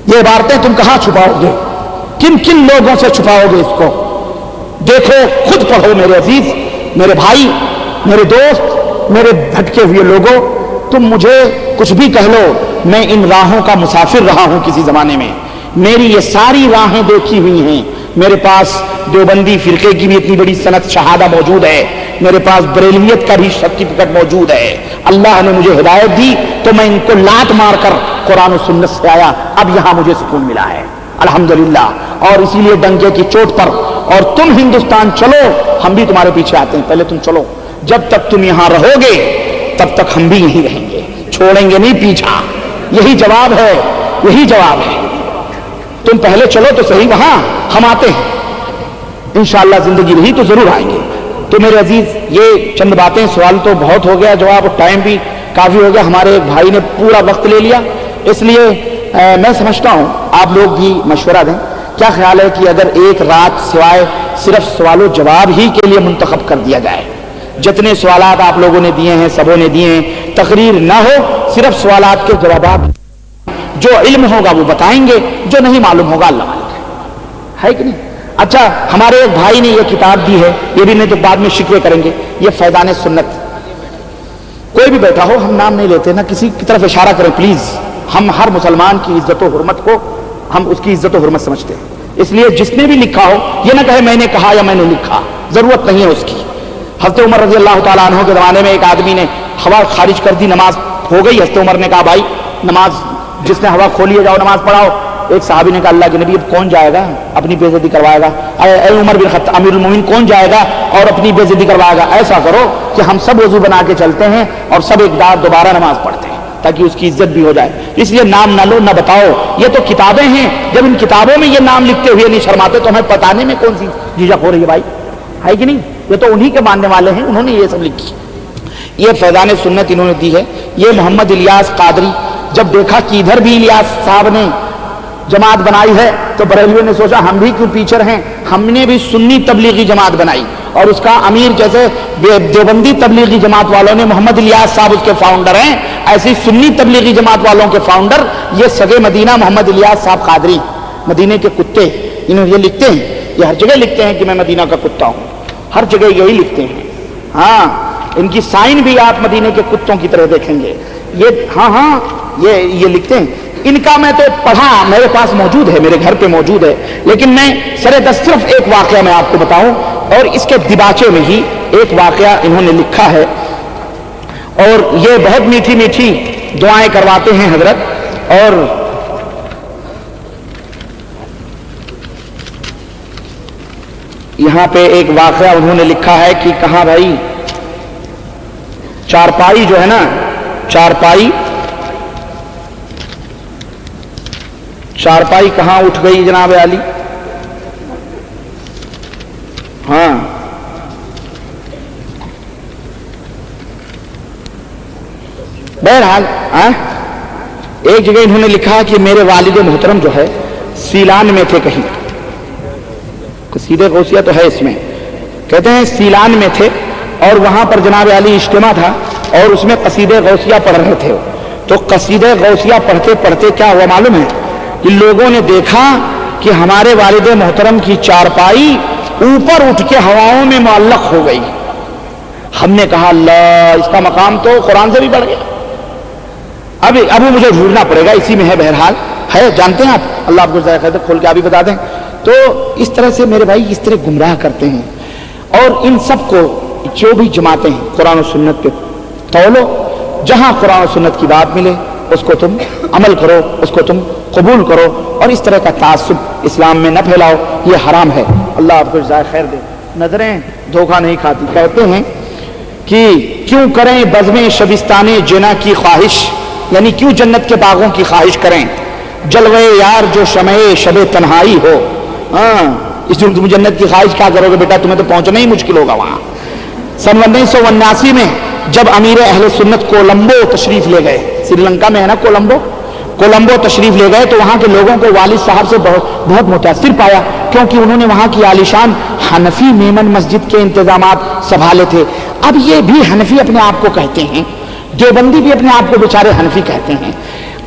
Speaker 1: یہ عبارتیں تم کہاں چھپاؤ گے؟ کن کن لوگوں سے چھپاؤ گے اس کو؟ دیکھو، خود پڑھو میرے عزیز، میرے بھائی، میرے دوست، میرے بھٹکے ہوئے لوگوں، تم مجھے کچھ بھی کہہ لو، میں ان راہوں کا مسافر رہا ہوں کسی زمانے میں، میری یہ ساری راہیں دیکھی ہوئی ہیں۔ میرے پاس دیوبندی فرقے کی بھی اتنی بڑی سند شہادہ موجود ہے، میرے پاس بریلویت کا بھی سرٹیفکیٹ موجود ہے۔ اللہ نے مجھے ہدایت دی تو میں ان کو لات مار کر قرآن و سنت سے آیا، اب یہاں مجھے سکون ملا ہے الحمدللہ۔ اور اسی لیے ڈنکے کی چوٹ پر، اور تم ہندوستان چلو، ہم بھی تمہارے پیچھے آتے ہیں، پہلے تم چلو، جب تک تم یہاں رہو گے تب تک ہم بھی یہیں رہیں گے، چھوڑیں گے نہیں پیچھا۔ یہی جواب ہے، یہی جواب ہے۔ تم پہلے چلو تو صحیح، وہاں ہم آتے ہیں انشاءاللہ، زندگی رہی تو ضرور آئیں گے۔ تو میرے عزیز، یہ چند باتیں، سوال تو بہت ہو گیا، جواب ٹائم بھی کافی ہو گیا، ہمارے ایک بھائی نے پورا وقت لے لیا، اس لیے میں سمجھتا ہوں آپ لوگ بھی مشورہ دیں۔ کیا خیال ہے کہ اگر ایک رات سوائے صرف سوال و جواب ہی کے لیے منتخب کر دیا جائے؟ جتنے سوالات آپ لوگوں نے دیے ہیں، سبوں نے دیے ہیں، تقریر نہ ہو، صرف سوالات کے جوابات، جو علم ہوگا وہ بتائیں گے، جو نہیں معلوم ہوگا اللہ معلوم ہے کہ نہیں؟ اچھا، ہمارے ایک بھائی نے یہ کتاب دی ہے، یہ بھی نہیں تو بعد میں شکوے کریں گے، یہ فیضان سنت۔ کوئی بھی بیٹھا ہو، ہم نام نہیں لیتے، نہ کسی کی طرف اشارہ کریں پلیز، ہم ہر مسلمان کی عزت و حرمت کو، ہم اس کی عزت و حرمت سمجھتے ہیں، اس لیے جس نے بھی لکھا ہو یہ نہ کہے میں نے کہا یا میں نے لکھا، ضرورت نہیں ہے اس کی۔ حضرت عمر رضی اللہ تعالیٰ عنہ کے زمانے میں ایک آدمی نے ہوا خارج کر دی، نماز ہو گئی، حضرت عمر نے کہا بھائی نماز جس نے ہوا کھولی ہے جاؤ نماز پڑھاؤ. ایک صحابی نے کہا اللہ کے نبی اب کون جائے گا اپنی بے عزتی کروائے گا؟ اے عمر بن خطاب امیر المومنین کون جائے گا اور اپنی بے عزتی کروائے گا؟ ایسا کرو کہ ہم سب وضو بنا کے چلتے ہیں اور سب ایک بار دوبارہ نماز پڑھتے ہیں تاکہ اس کی عزت بھی ہو جائے. اس لیے نام نہ لو نہ بتاؤ, یہ تو کتابیں ہیں, جب ان کتابوں میں یہ نام لکھتے ہوئے نہیں شرماتے تو ہمیں بتانے میں کون سی جھجک ہو رہی ہے بھائی, ہے کہ نہیں؟ یہ تو انہی کے ماننے والے ہیں, انہوں نے یہ سب لکھی. یہ فیضان سنت انہوں نے دی ہے. یہ محمد الیاس قادری جب دیکھا کہ ادھر بھی الیاس صاحب نے جماعت بنائی ہے تو بریلویوں نے سوچا ہم بھی کیوں پیچھے رہیں, ہم نے بھی سنی تبلیغی جماعت بنائی اور اس کا امیر جیسے دیوبندی تبلیغی جماعت والوں نے محمد الیاس صاحب اس کے فاؤنڈر ہیں, ایسی سنی تبلیغی جماعت والوں کے فاؤنڈر یہ سگے مدینہ محمد الیاس صاحب قادری, مدینے کے کتے. انہوں یہ لکھتے ہیں, یہ ہر جگہ لکھتے ہیں کہ میں مدینہ کا کتا ہوں, ہر جگہ یہی لکھتے ہیں. ہاں ان کی سائن بھی آپ مدینے کے کتوں کی طرح دیکھیں گے. یہ ہاں یہ لکھتے ہیں. ان کا میں تو پڑھا, میرے پاس موجود ہے, میرے گھر پہ موجود ہے, لیکن میں سر دست صرف ایک واقعہ میں آپ کو بتاؤں اور اس کے دیباچے میں ہی ایک واقعہ انہوں نے لکھا ہے اور یہ بہت میٹھی میٹھی دعائیں کرواتے ہیں حضرت. اور یہاں پہ ایک واقعہ انہوں نے لکھا ہے کہ کہاں بھائی چارپائی جو ہے نا, چارپائی کہاں اٹھ گئی جناب علی؟ ہاں بہرحال ایک جگہ انہوں نے لکھا کہ میرے والد محترم جو ہے سیلان میں تھے, کہیں قصیدہ غوثیہ تو ہے اس میں, کہتے ہیں سیلان میں تھے اور وہاں پر جناب علی اجتماع تھا اور اس میں قصیدہ غوثیہ پڑھ رہے تھے. تو قصیدہ غوثیہ پڑھتے پڑھتے کیا ہوا معلوم ہے کہ لوگوں نے دیکھا کہ ہمارے والد محترم کی چارپائی اوپر اٹھ کے ہواؤں میں معلق ہو گئی. ہم نے کہا اللہ, اس کا مقام تو قرآن سے بھی بڑھ گیا. اب مجھے ڈھونڈنا پڑے گا, اسی میں ہے, بہرحال ہے, جانتے ہیں آپ, اللہ آپ کو ذائقہ کھول کے آپ بھی بتا دیں. تو اس طرح سے میرے بھائی اس طرح گمراہ کرتے ہیں. اور ان سب کو جو بھی جماعتیں ہیں قرآن و سنت پہ تولو, جہاں قرآن و سنت کی بات ملے اس کو تم عمل کرو, اس کو تم قبول کرو, اور اس طرح کا تعصب اسلام میں نہ پھیلاؤ, یہ حرام ہے. اللہ آپ کو جزائے خیر دے. نظریں دھوکہ نہیں کھاتی. کہتے ہیں کہ کیوں کریں بزمیں شبستان جنا کی خواہش, یعنی کیوں جنت کے باغوں کی خواہش کریں, جلوے یار جو شمع شب تنہائی ہو. اس دن تم جنت کی خواہش کیا کرو گے بیٹا, تمہیں تو پہنچنا ہی مشکل ہوگا وہاں. سن 1979 میں جب امیر اہل سنت کولمبو تشریف لے گئے, سری لنکا میں ہے نا کولمبو تشریف لے گئے, تو وہاں کے لوگوں کو والد صاحب سے بہت متاثر پایا, کیونکہ انہوں نے وہاں کی عالیشان حنفی میمن مسجد کے انتظامات سنبھالے تھے. اب یہ بھی حنفی اپنے آپ کو کہتے ہیں, دیوبندی بھی اپنے آپ کو بیچارے حنفی کہتے ہیں.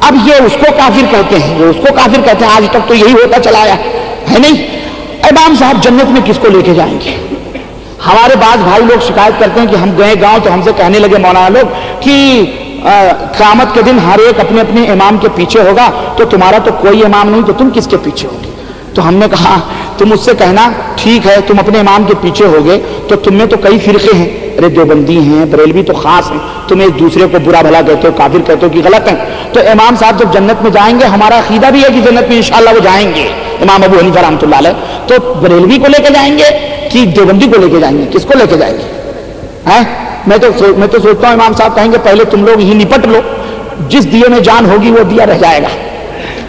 Speaker 1: اب یہ اس کو کافر کہتے ہیں, یہ اس کو کافر کہتے ہیں. آج تک تو یہی ہوتا چلا آیا ہے نہیں. امام صاحب جنت میں کس کو لے کے جائیں گے؟ ہمارے بعض بھائی لوگ شکایت کرتے ہیں کہ ہم گئے گاؤں تو ہم سے کہنے لگے مولانا لوگ کہ قیامت کے دن ہر ایک اپنے اپنے امام کے پیچھے ہوگا, تو تمہارا تو کوئی امام نہیں, تو تم کس کے پیچھے ہوگے؟ تو ہم نے کہا تم اس سے کہنا ٹھیک ہے تم اپنے امام کے پیچھے ہوگے, تو تم میں تو کئی فرقے ہیں, ارے دیوبندی ہیں, بریلوی تو خاص ہیں, تم ایک دوسرے کو برا بھلا کہتے ہو, کافر کہتے ہو کہ غلط ہیں. تو امام صاحب جب جنت میں جائیں گے, ہمارا عقیدہ بھی ہے کہ جنت میں انشاءاللہ وہ جائیں گے, امام ابو حنیفہ رحمۃ اللہ علیہ, تو بریلوی کو لے کے جائیں گے کہ دیوبندی کو لے کے جائیں گے؟ کس کو لے کے جائیں گے؟ میں تو سوچتا ہوں امام صاحب کہیں گے پہلے تم لوگ ہی نپٹ لو, جس دیے میں جان ہوگی وہ دیا رہ جائے گا,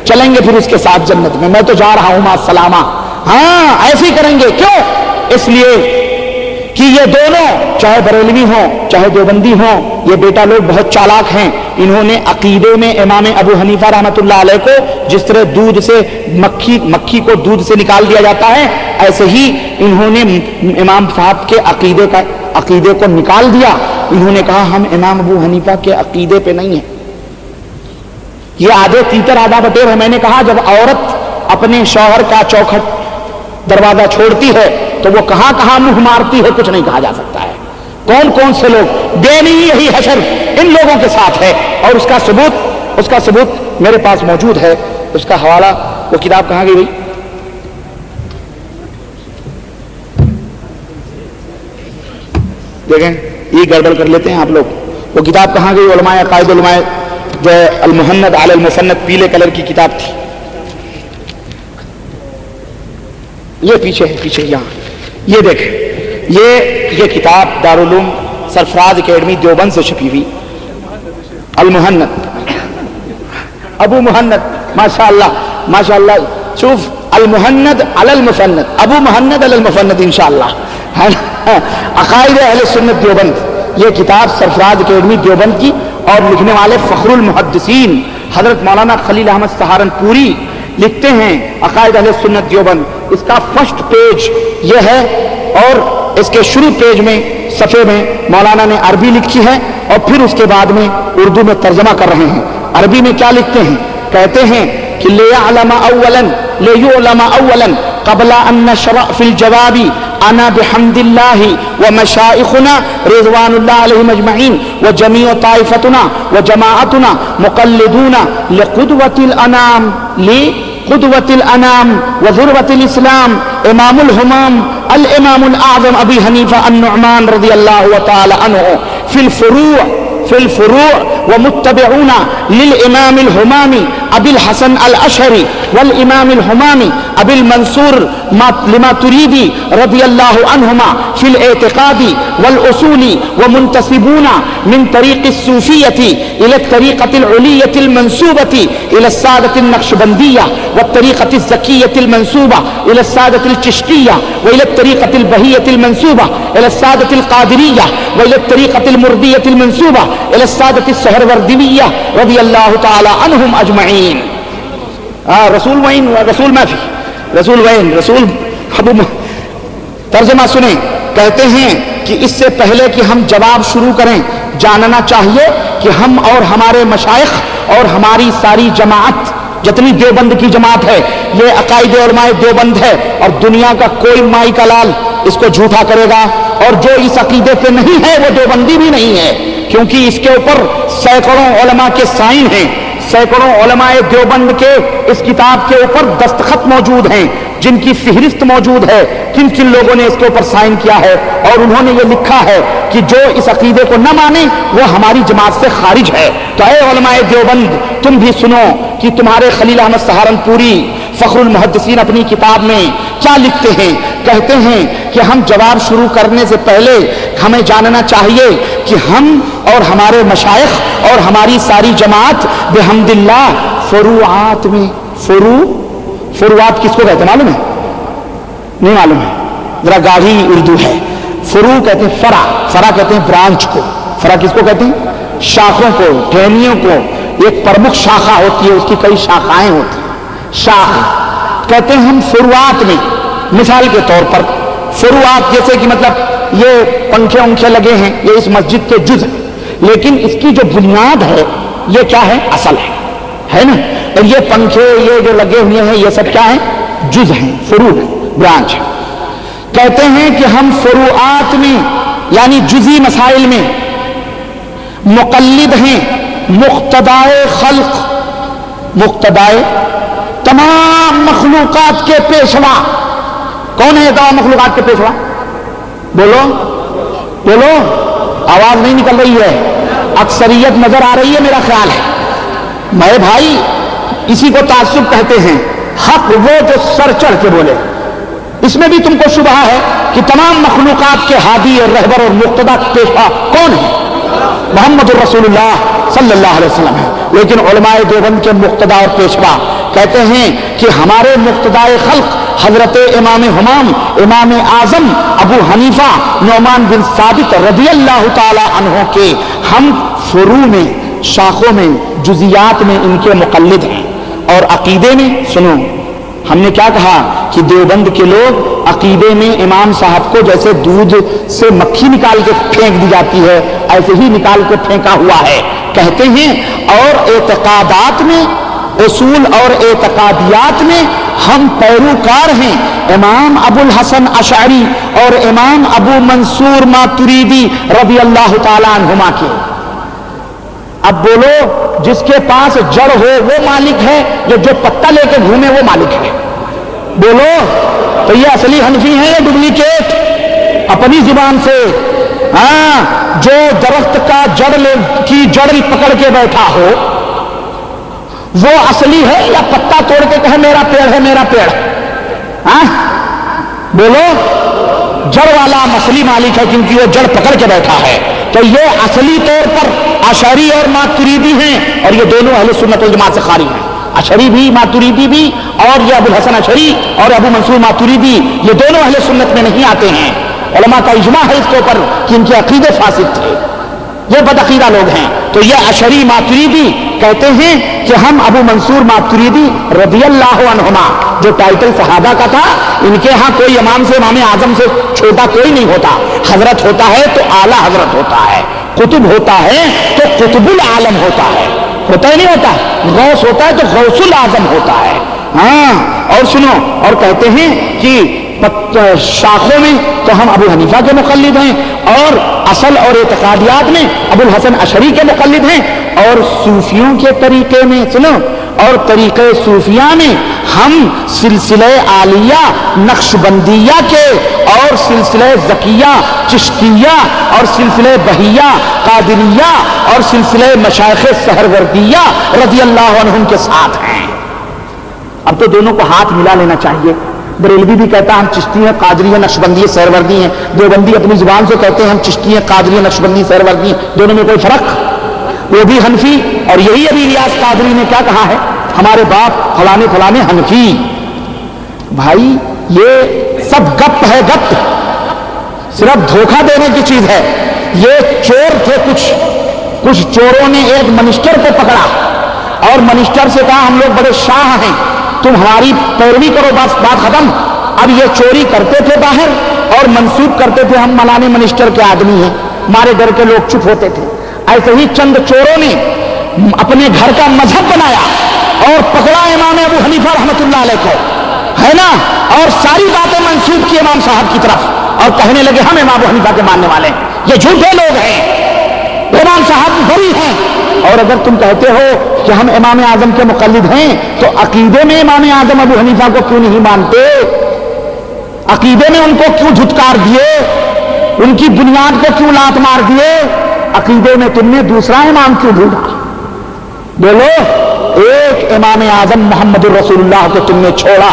Speaker 1: چلیں گے پھر اس کے ساتھ جنت میں, میں تو جا رہا ہوں مع السلامہ. ہاں ایسے ہی کریں گے. کیوں؟ اس لیے کہ یہ دونوں چاہے بریلوی ہوں چاہے دیوبندی ہوں, یہ بیٹا لوگ بہت چالاک ہیں. انہوں نے عقیدے میں امام ابو حنیفہ رحمۃ اللہ علیہ کو جس طرح دودھ سے مکھی کو دودھ سے نکال دیا جاتا ہے, ایسے ہی انہوں نے امام صاحب کے عقیدے کو نکال دیا. انہوں نے کہا ہم امام ابو حنیفہ کے عقیدے پہ نہیں ہیں, یہ آدھے تیتر آدھا بٹیر ہے. میں نے کہا جب عورت اپنے شوہر کا چوکھٹ دروازہ چھوڑتی ہے تو وہ کہاں کہاں منہ مارتی ہے, کچھ نہیں کہا جا سکتا ہے. کون کون سے لوگ, بے نہیں, یہی حشر ان لوگوں کے ساتھ ہے. اور اس کا ثبوت میرے پاس موجود ہے, اس کا حوالہ. وہ کتاب کہاں گئی بھائی؟ دیکھیں یہ گڑبڑ کر لیتے ہیں آپ لوگ. وہ کتاب کہاں گئی؟ علماء عقائد علماء جو ہے المہند علی المسند پیلے کلر کی کتاب تھی. یہ پیچھے ہے، پیچھے یہاں یہ دیکھیں، یہ کتاب دارالعلوم سرفراز اکیڈمی دیوبند سے چھپی ہوئی، المہند ابو مہند، ماشاءاللہ ماشاءاللہ. شوف المہند علی المسند، ابو مہند علی المسند انشاءاللہ، ہے نا. عقائد اہل سنت دیوبند، یہ کتاب سرفراز اکیڈمی دیوبند کی، اور لکھنے والے فخر المحدثین حضرت مولانا خلیل احمد سہارنپوری لکھتے ہیں عقائد اہل سنت دیوبند. اس کا فرسٹ پیج یہ ہے، اور اس کے شروع پیج میں صفحے میں مولانا نے عربی لکھی ہے، اور پھر اس کے بعد میں اردو میں ترجمہ کر رہے ہیں. عربی میں کیا لکھتے ہیں؟ کہتے ہیں کہ لِيَعْلَمَ أَوَّلًا لِيُعْلَمَ أَوَّلًا قبل ان نشرع فی الجواب انا بحمد اللہ ومشائخنا رضوان اللہ علیہم اجمعین وجمیع طائفتنا وجماعتنا مقلدون لقدوة الانام وذروة الاسلام امام الہمام الامام الاعظم ابی حنیفہ النعمان رضی اللہ تعالی عنہ فی الفروع ومتبعون للامام الہمامی ابی الحسن الاشعری والامام الہمامی ابی المنصور لماتریدی رضی اللہ عنہما فی الاعتقاد والاصول ومنتسبون من طریق الصوفیة الى الطریقة العلیة المنسوبة الى السادة النقشبندیة والطریقة الزکیة المنسوبة الى السادة الچشتیة والى الطریقة البہیة المنسوبة الى السادة القادریة والى الطریقة المردیة المنسوبة الى السادة السہروردیة رضی اللہ تعالی عنہم اجمعین. رسول وین رسول ما فی رسول وین رسول حبوب. ترجمہ سنیں، کہتے ہیں کہ اس سے پہلے کہ ہم جواب شروع کریں جاننا چاہیے کہ ہم اور ہمارے مشائخ اور ہماری ساری جماعت جتنی دیوبند کی جماعت ہے یہ عقائد علماء دیوبند ہے، اور دنیا کا کوئی مائی کا لال اس کو جھوٹا کرے گا، اور جو اس عقیدے پہ نہیں ہے وہ دیوبندی بھی نہیں ہے، کیونکہ اس کے اوپر سینکڑوں علماء کے سائن ہیں. سینکڑوں علماء دیوبند کے اس کتاب کے اوپر دستخط موجود ہیں، جن کی فہرست موجود ہے کن کن لوگوں نے اس کے اوپر سائن کیا ہے، اور انہوں نے یہ لکھا ہے کہ جو اس عقیدے کو نہ مانے وہ ہماری جماعت سے خارج ہے. تو اے علماء دیوبند، تم بھی سنو کہ تمہارے خلیل احمد سہارنپوری فخر المحدثین اپنی کتاب میں کیا لکھتے ہیں. کہتے ہیں کہ ہم جواب شروع کرنے سے پہلے ہمیں جاننا چاہیے کہ ہم اور ہمارے مشائخ اور ہماری ساری جماعت بحمد اللہ فروعات میں فروعات کس کو کہتے ہیں معلوم ہے؟ نہیں معلوم ہے، ذرا گاڑی اردو ہے. فروع کہتے ہیں فرع کہتے ہیں برانچ کو. فرع کس کو کہتے ہیں؟ شاخوں کو، ٹہنیوں کو. ایک پرمکھ شاخہ ہوتی ہے، اس کی کئی شاخائیں ہوتی ہیں. شاخ کہتے ہیں ہم فروعات میں. مثال کے طور پر فروعات جیسے کہ مطلب یہ پنکھے لگے ہیں، یہ اس مسجد کے جز ہیں، لیکن اس کی جو بنیاد ہے یہ کیا ہے؟ اصل ہے نا. اور یہ پنکھے یہ جو لگے ہوئے ہیں یہ سب کیا ہیں؟ جز ہیں، فروع برانچ. کہتے ہیں کہ ہم فروعات میں یعنی جزی مسائل میں مقلد ہیں، مقتدائے خلق، مقتدائے تمام مخلوقات کے پیشوا. کون ہے تمام مخلوقات کے پیشوا؟ بولو، آواز نہیں نکل رہی ہے، اکثریت نظر آ رہی ہے میرا خیال ہے. میں بھائی اسی کو تعصب کہتے ہیں، حق وہ جو سر چڑھ کے بولے. اس میں بھی تم کو شبہ ہے کہ تمام مخلوقات کے ہادی اور رہبر اور مقتدا پیشوا کون ہے؟ محمد الرسول اللہ صلی اللہ علیہ وسلم ہے. لیکن علماء دیوبند کے مقتدا اور پیشوا کہتے ہیں کہ ہمارے مقتدائے خلق حضرت امام ہمام امام اعظم ابو حنیفہ نعمان بن ثابت رضی اللہ تعالی عنہ کے ہم فروع میں، شاخوں میں، جزیات میں ان کے مقلد ہیں. اور عقیدے میں سنو، ہم نے کیا کہا کہ دیوبند کے لوگ عقیدے میں امام صاحب کو جیسے دودھ سے مکھی نکال کے پھینک دی جاتی ہے ایسے ہی نکال کے پھینکا ہوا ہے کہتے ہیں. اور اعتقادات میں، اصول اور اعتقادیات میں ہم پیروکار ہیں امام ابو الحسن اشعری اور امام ابو منصور ماتریدی رضی اللہ تعالی عنہما کے. اب بولو، جس کے پاس جڑ ہو وہ مالک ہے یا جو پتا لے کے گھومے وہ مالک ہے؟ بولو. تو یہ اصلی حنفی ہے یا ڈپلیکیٹ؟ اپنی زبان سے. ہاں، جو درخت کا جڑ پکڑ کے بیٹھا ہو وہ اصلی ہے یا پتا توڑ کے کہے میرا پیڑ ہے میرا پیڑ؟ ہاں بولو، جڑ والا اصلی مالک ہے کیونکہ وہ جڑ پکڑ کے بیٹھا ہے. تو یہ اصلی طور پر اشعری اور ماتریدی ہیں، اور یہ دونوں اہل سنت والجماعت سے خارج ہیں. اشعری بھی ماتریدی بھی، اور یہ ابو الحسن اشعری اور ابو منصور ماتریدی یہ دونوں اہل سنت میں نہیں آتے ہیں. علماء کا اجماع ہے اس کے اوپر کہ ان کے عقیدے فاسد تھے، یہ بدعقیدہ لوگ ہیں. تو یہ اشعری ماتریدی کہتے ہیں کہ ہم ابو منصور ماتریدی رضی اللہ عنہما، جو ٹائٹل صحابہ کا تھا، ان کے ہاں کوئی امام سے امام اعظم سے چھوٹا کوئی نہیں ہوتا. حضرت ہوتا ہے تو اعلیٰ حضرت ہوتا ہے، قطب ہوتا ہے تو قطب العالم ہوتا ہے، ہوتا ہی نہیں ہوتا. غوث ہوتا ہے تو غوث العظم ہوتا ہے. ہاں اور سنو، اور کہتے ہیں کہ شاخوں میں تو ہم ابو حنیفہ کے مقلد ہیں، اور اصل اور اعتقادیات میں ابو الحسن اشعری کے مقلد ہیں، اور صوفیوں کے طریقے میں سنو، اور طریقے صوفیہ میں ہم سلسلہ عالیہ نقشبندیہ کے، اور سلسلہ زکیہ چشتیہ، اور سلسلہ بہیہ قادریہ، اور سلسلہ مشائخ سہروردیہ رضی اللہ عنہم کے ساتھ ہیں. اب تو دونوں کو ہاتھ ملا لینا چاہیے. بریلوی بھی کہتا ہے ہم چشتی ہیں، قادری ہیں، نقشبندی سہروردی ہیں. دیوبندی اپنی زبان سے کہتے ہیں ہم چشتی ہیں، قادری ہیں، نقشبندی سہروردی ہیں. دونوں میں کوئی فرق؟ وہ بھی حنفی، اور یہی ابھی الیاس قادری نے کیا کہا ہے، ہمارے باپ فلانے فلانے حنفی. بھائی یہ سب گپ ہے، گپ، صرف دھوکہ دینے کی چیز ہے. یہ چور تھے، کچھ چوروں نے ایک منسٹر کو پکڑا اور منسٹر سے کہا ہم لوگ بڑے شاہ ہیں، تم ہماری پیروی کرو، بس بات ختم. اب یہ چوری کرتے تھے باہر اور منسوب کرتے تھے ہم ملانے منسٹر کے آدمی ہیں. ہمارے گھر کے لوگ چپ ہوتے تھے. ایسے ہی چند چوروں نے اپنے گھر کا مذہب بنایا اور پکڑا امام ابو حنیفہ رحمۃ اللہ علیہ کو، ہے نا، اور ساری باتیں منسوب کی امام صاحب کی طرف، اور کہنے لگے ہم امام ابو حنیفہ کے ماننے والے ہیں. یہ جھوٹے لوگ ہیں، امام صاحب بری ہیں. اور اگر تم کہتے ہو کہ ہم امام اعظم کے مقلد ہیں تو عقیدے میں امام اعظم ابو حنیفہ کو کیوں نہیں مانتے؟ عقیدے میں ان کو کیوں دھتکار دیے؟ ان کی بنیاد کو کیوں لات مار دیے؟ عقیدے میں تم نے دوسرا امام کیوں ڈھونڈا؟ بولو، ایک امام اعظم محمد الرسول اللہ کو تم نے چھوڑا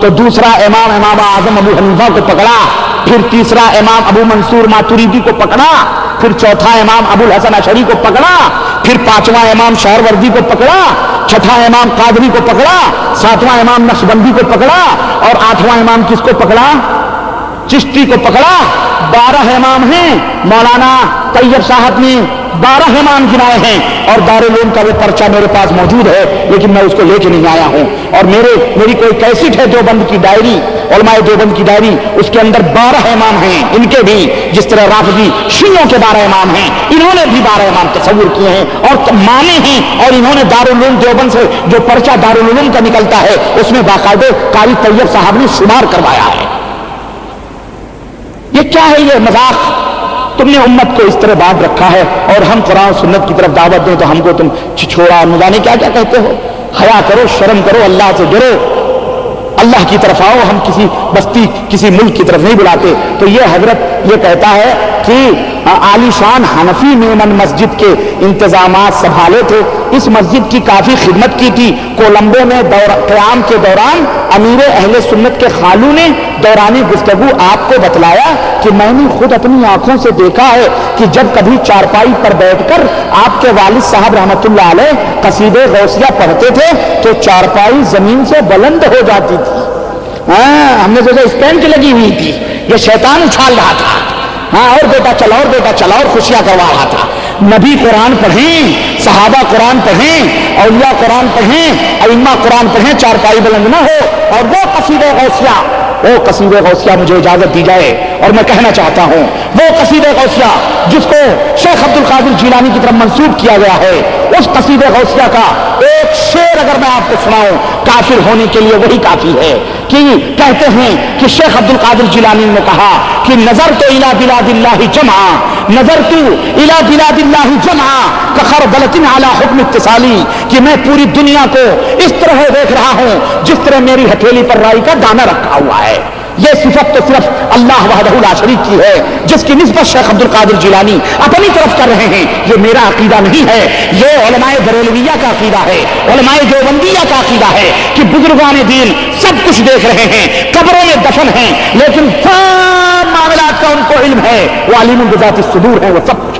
Speaker 1: تو دوسرا امام اعظم ابو حنیفہ کو پکڑا، پھر تیسرا امام ابو منصور ماتریدی کو پکڑا، پھر چوتھا امام ابو الحسن اشعری کو پکڑا، پھر پانچواں امام سہروردی کو پکڑا، چھٹا امام قادری کو پکڑا، ساتواں امام نقشبندی کو پکڑا، اور آٹھواں امام کس کو پکڑا؟ چشتی کو پکڑا. 12 امام ہیں. مولانا طیب صاحب نے 12 امام گنائے ہیں، اور دارالعلوم کا وہ پرچہ میرے پاس موجود ہے، لیکن میں اس کو لے کے نہیں آیا ہوں. اور میری کوئی کیسٹ ہے دیوبند کی ڈائری، علماء دیوبند کی ڈائری، اس کے اندر 12 امام ہیں. ان کے بھی جس طرح رافضی شیعوں کے 12 امام ہیں، انہوں نے بھی 12 امام تصور کیے ہیں اور مانے ہیں، اور انہوں نے دارالعلوم دیوبند سے جو پرچہ دارالعلوم کا نکلتا ہے اس میں باقاعدہ قاری طیب صاحب نے شمار کروایا ہے. یہ کیا ہے؟ یہ مذاق. تم نے امت کو اس طرح بانٹ رکھا ہے، اور ہم قرآن سنت کی طرف دعوت دیں تو ہم کو تم چھوڑا نہ کیا کیا کہتے ہو. حیا کرو، شرم کرو، اللہ سے ڈرو، اللہ کی طرف آؤ. ہم کسی بستی کسی ملک کی طرف نہیں بلاتے. تو یہ حضرت یہ کہتا ہے کہ عالی شان حنفی میمن مسجد کے انتظامات سنبھالے تھے. اس مسجد کی کافی خدمت کی تھی. کولمبو میں قیام کے دوران امیر اہل سنت کے خالو نے دوران گفتگو آپ کو بتلایا کہ میں نے خود اپنی آنکھوں سے دیکھا ہے کہ جب کبھی چارپائی پر بیٹھ کر آپ کے والد صاحب رحمۃ اللہ علیہ قصیدے غوثیہ پڑھتے تھے تو چارپائی زمین سے بلند ہو جاتی تھی. ہم نے سوچا اسٹینڈ لگی ہوئی تھی، یہ شیطان اچھال رہا تھا. اور بیٹا چلا، اور بیٹا چلا، اور خوشیاں کروا رہا تھا. نبی قرآن پڑھیں، صحابہ قرآن پڑھیں، اولیاء قرآن پڑھیں، ائمہ قرآن پڑھیں، چارپائی بلند نہ ہو. اور وہ قصیدہ غوثیہ مجھے اجازت دی جائے، اور میں کہنا چاہتا ہوں وہ قصیدہ غوثیہ جس کو شیخ عبد القادر جیلانی کی طرف منسوب کیا گیا ہے، اس قصیدہ غوثیہ کا ایک شعر اگر میں آپ کو سناؤں، کافر ہونے کے لیے وہی کافی ہے. کہ کہتے ہیں کہ شیخ عبد القادر جیلانی نے کہا کہ نظرت الی بلاد اللہ جمعا، نظرت الی بلاد اللہ جمعا کخردلۃ علی حکم اتصالی، کہ میں پوری دنیا کو اس طرح دیکھ رہا ہوں جس طرح میری ہتھیلی پر رائی کا دانہ رکھا ہوا ہے. یہ صفت تو صرف اللہ وحدہ لا شریک کی ہے، جس کی نسبت شیخ عبد القادر جیلانی اپنی طرف کر رہے ہیں۔ یہ میرا عقیدہ نہیں ہے، یہ علماء بریلویہ کا عقیدہ ہے، علماء دیوبندیہ کا عقیدہ ہے کہ بزرگان دین سب کچھ دیکھ رہے ہیں، قبروں میں دفن ہیں، لیکن سب معاملات کا ان کو علم ہے، وہ علیم بذات الصدور ہے، وہ سب کچھ۔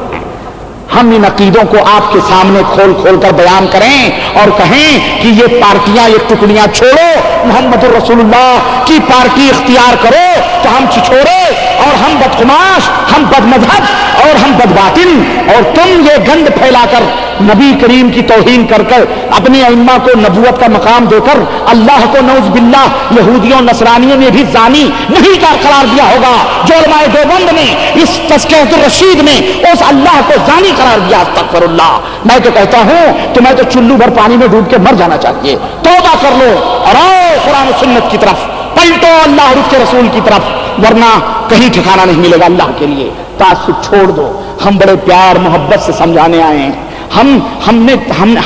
Speaker 1: ہم ان عقیدوں کو آپ کے سامنے کھول کھول کر بیان کریں اور کہیں کہ یہ پارٹیاں، یہ ٹکڑیاں چھوڑو، محمد الرسول اللہ کی پارٹی اختیار کرو، تو ہم چھچورے اور ہم بدقماش، ہم بد مذہب اور ہم بد باطن، اور تم یہ گند پھیلا کر نبی کریم کی توہین کر کر اپنے ائمہ کو نبوت کا مقام دے کر اللہ کو نعوذ باللہ یہودیوں نصرانیوں نے بھی زانی نہیں قرار دیا ہوگا، جو علماء دیوبند نے اس تزکیۃ الرشید میں اس اللہ کو زانی قرار دیا۔ استغفر اللہ۔ میں تو کہتا ہوں تمہیں تو چلو بھر پانی میں ڈوب کے مر جانا چاہیے، توبہ کر لو اور آؤ قرآن و سنت کی طرف، پلٹو اللہ اور اس کے رسول کی طرف، ورنہ کہیں ٹھکانہ نہیں ملے گا اللہ کے لیے۔ تعصب چھوڑ دو، ہم بڑے پیار محبت سے سمجھانے آئے ہیں،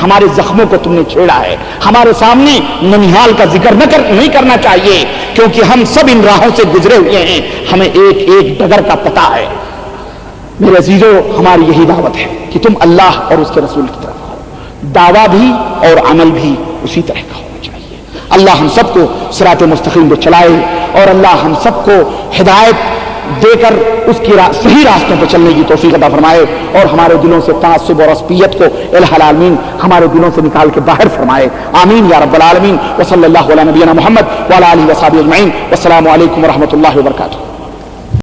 Speaker 1: ہمارے زخموں کو تم نے چھیڑا ہے، ہمارے سامنے ننیہال کا ذکر نہیں کرنا چاہیے، کیونکہ ہم سب ان راہوں سے گزرے ہوئے ہیں، ہمیں ایک ایک ڈگر کا پتہ ہے۔ میرے عزیزو، ہماری یہی دعوت ہے کہ تم اللہ اور اس کے رسول کی طرف آؤ، دعویٰ بھی اور عمل بھی اسی طرح کا ہونا چاہیے۔ اللہ ہم سب کو صراط مستقیم پہ چلائے، اور اللہ ہم سب کو ہدایت دے کر اس کی صحیح راستوں پہ چلنے کی توفیق عطا فرمائے، اور ہمارے دلوں سے تعصب اور عصبیت کو الہ العالمین ہمارے دلوں سے نکال کے باہر فرمائے، آمین یا رب العالمین۔ وصلی اللہ علی نبینا محمد وعلی آلہ وصحبہ اجمعین، والسلام علیکم ورحمۃ اللہ وبرکاتہ۔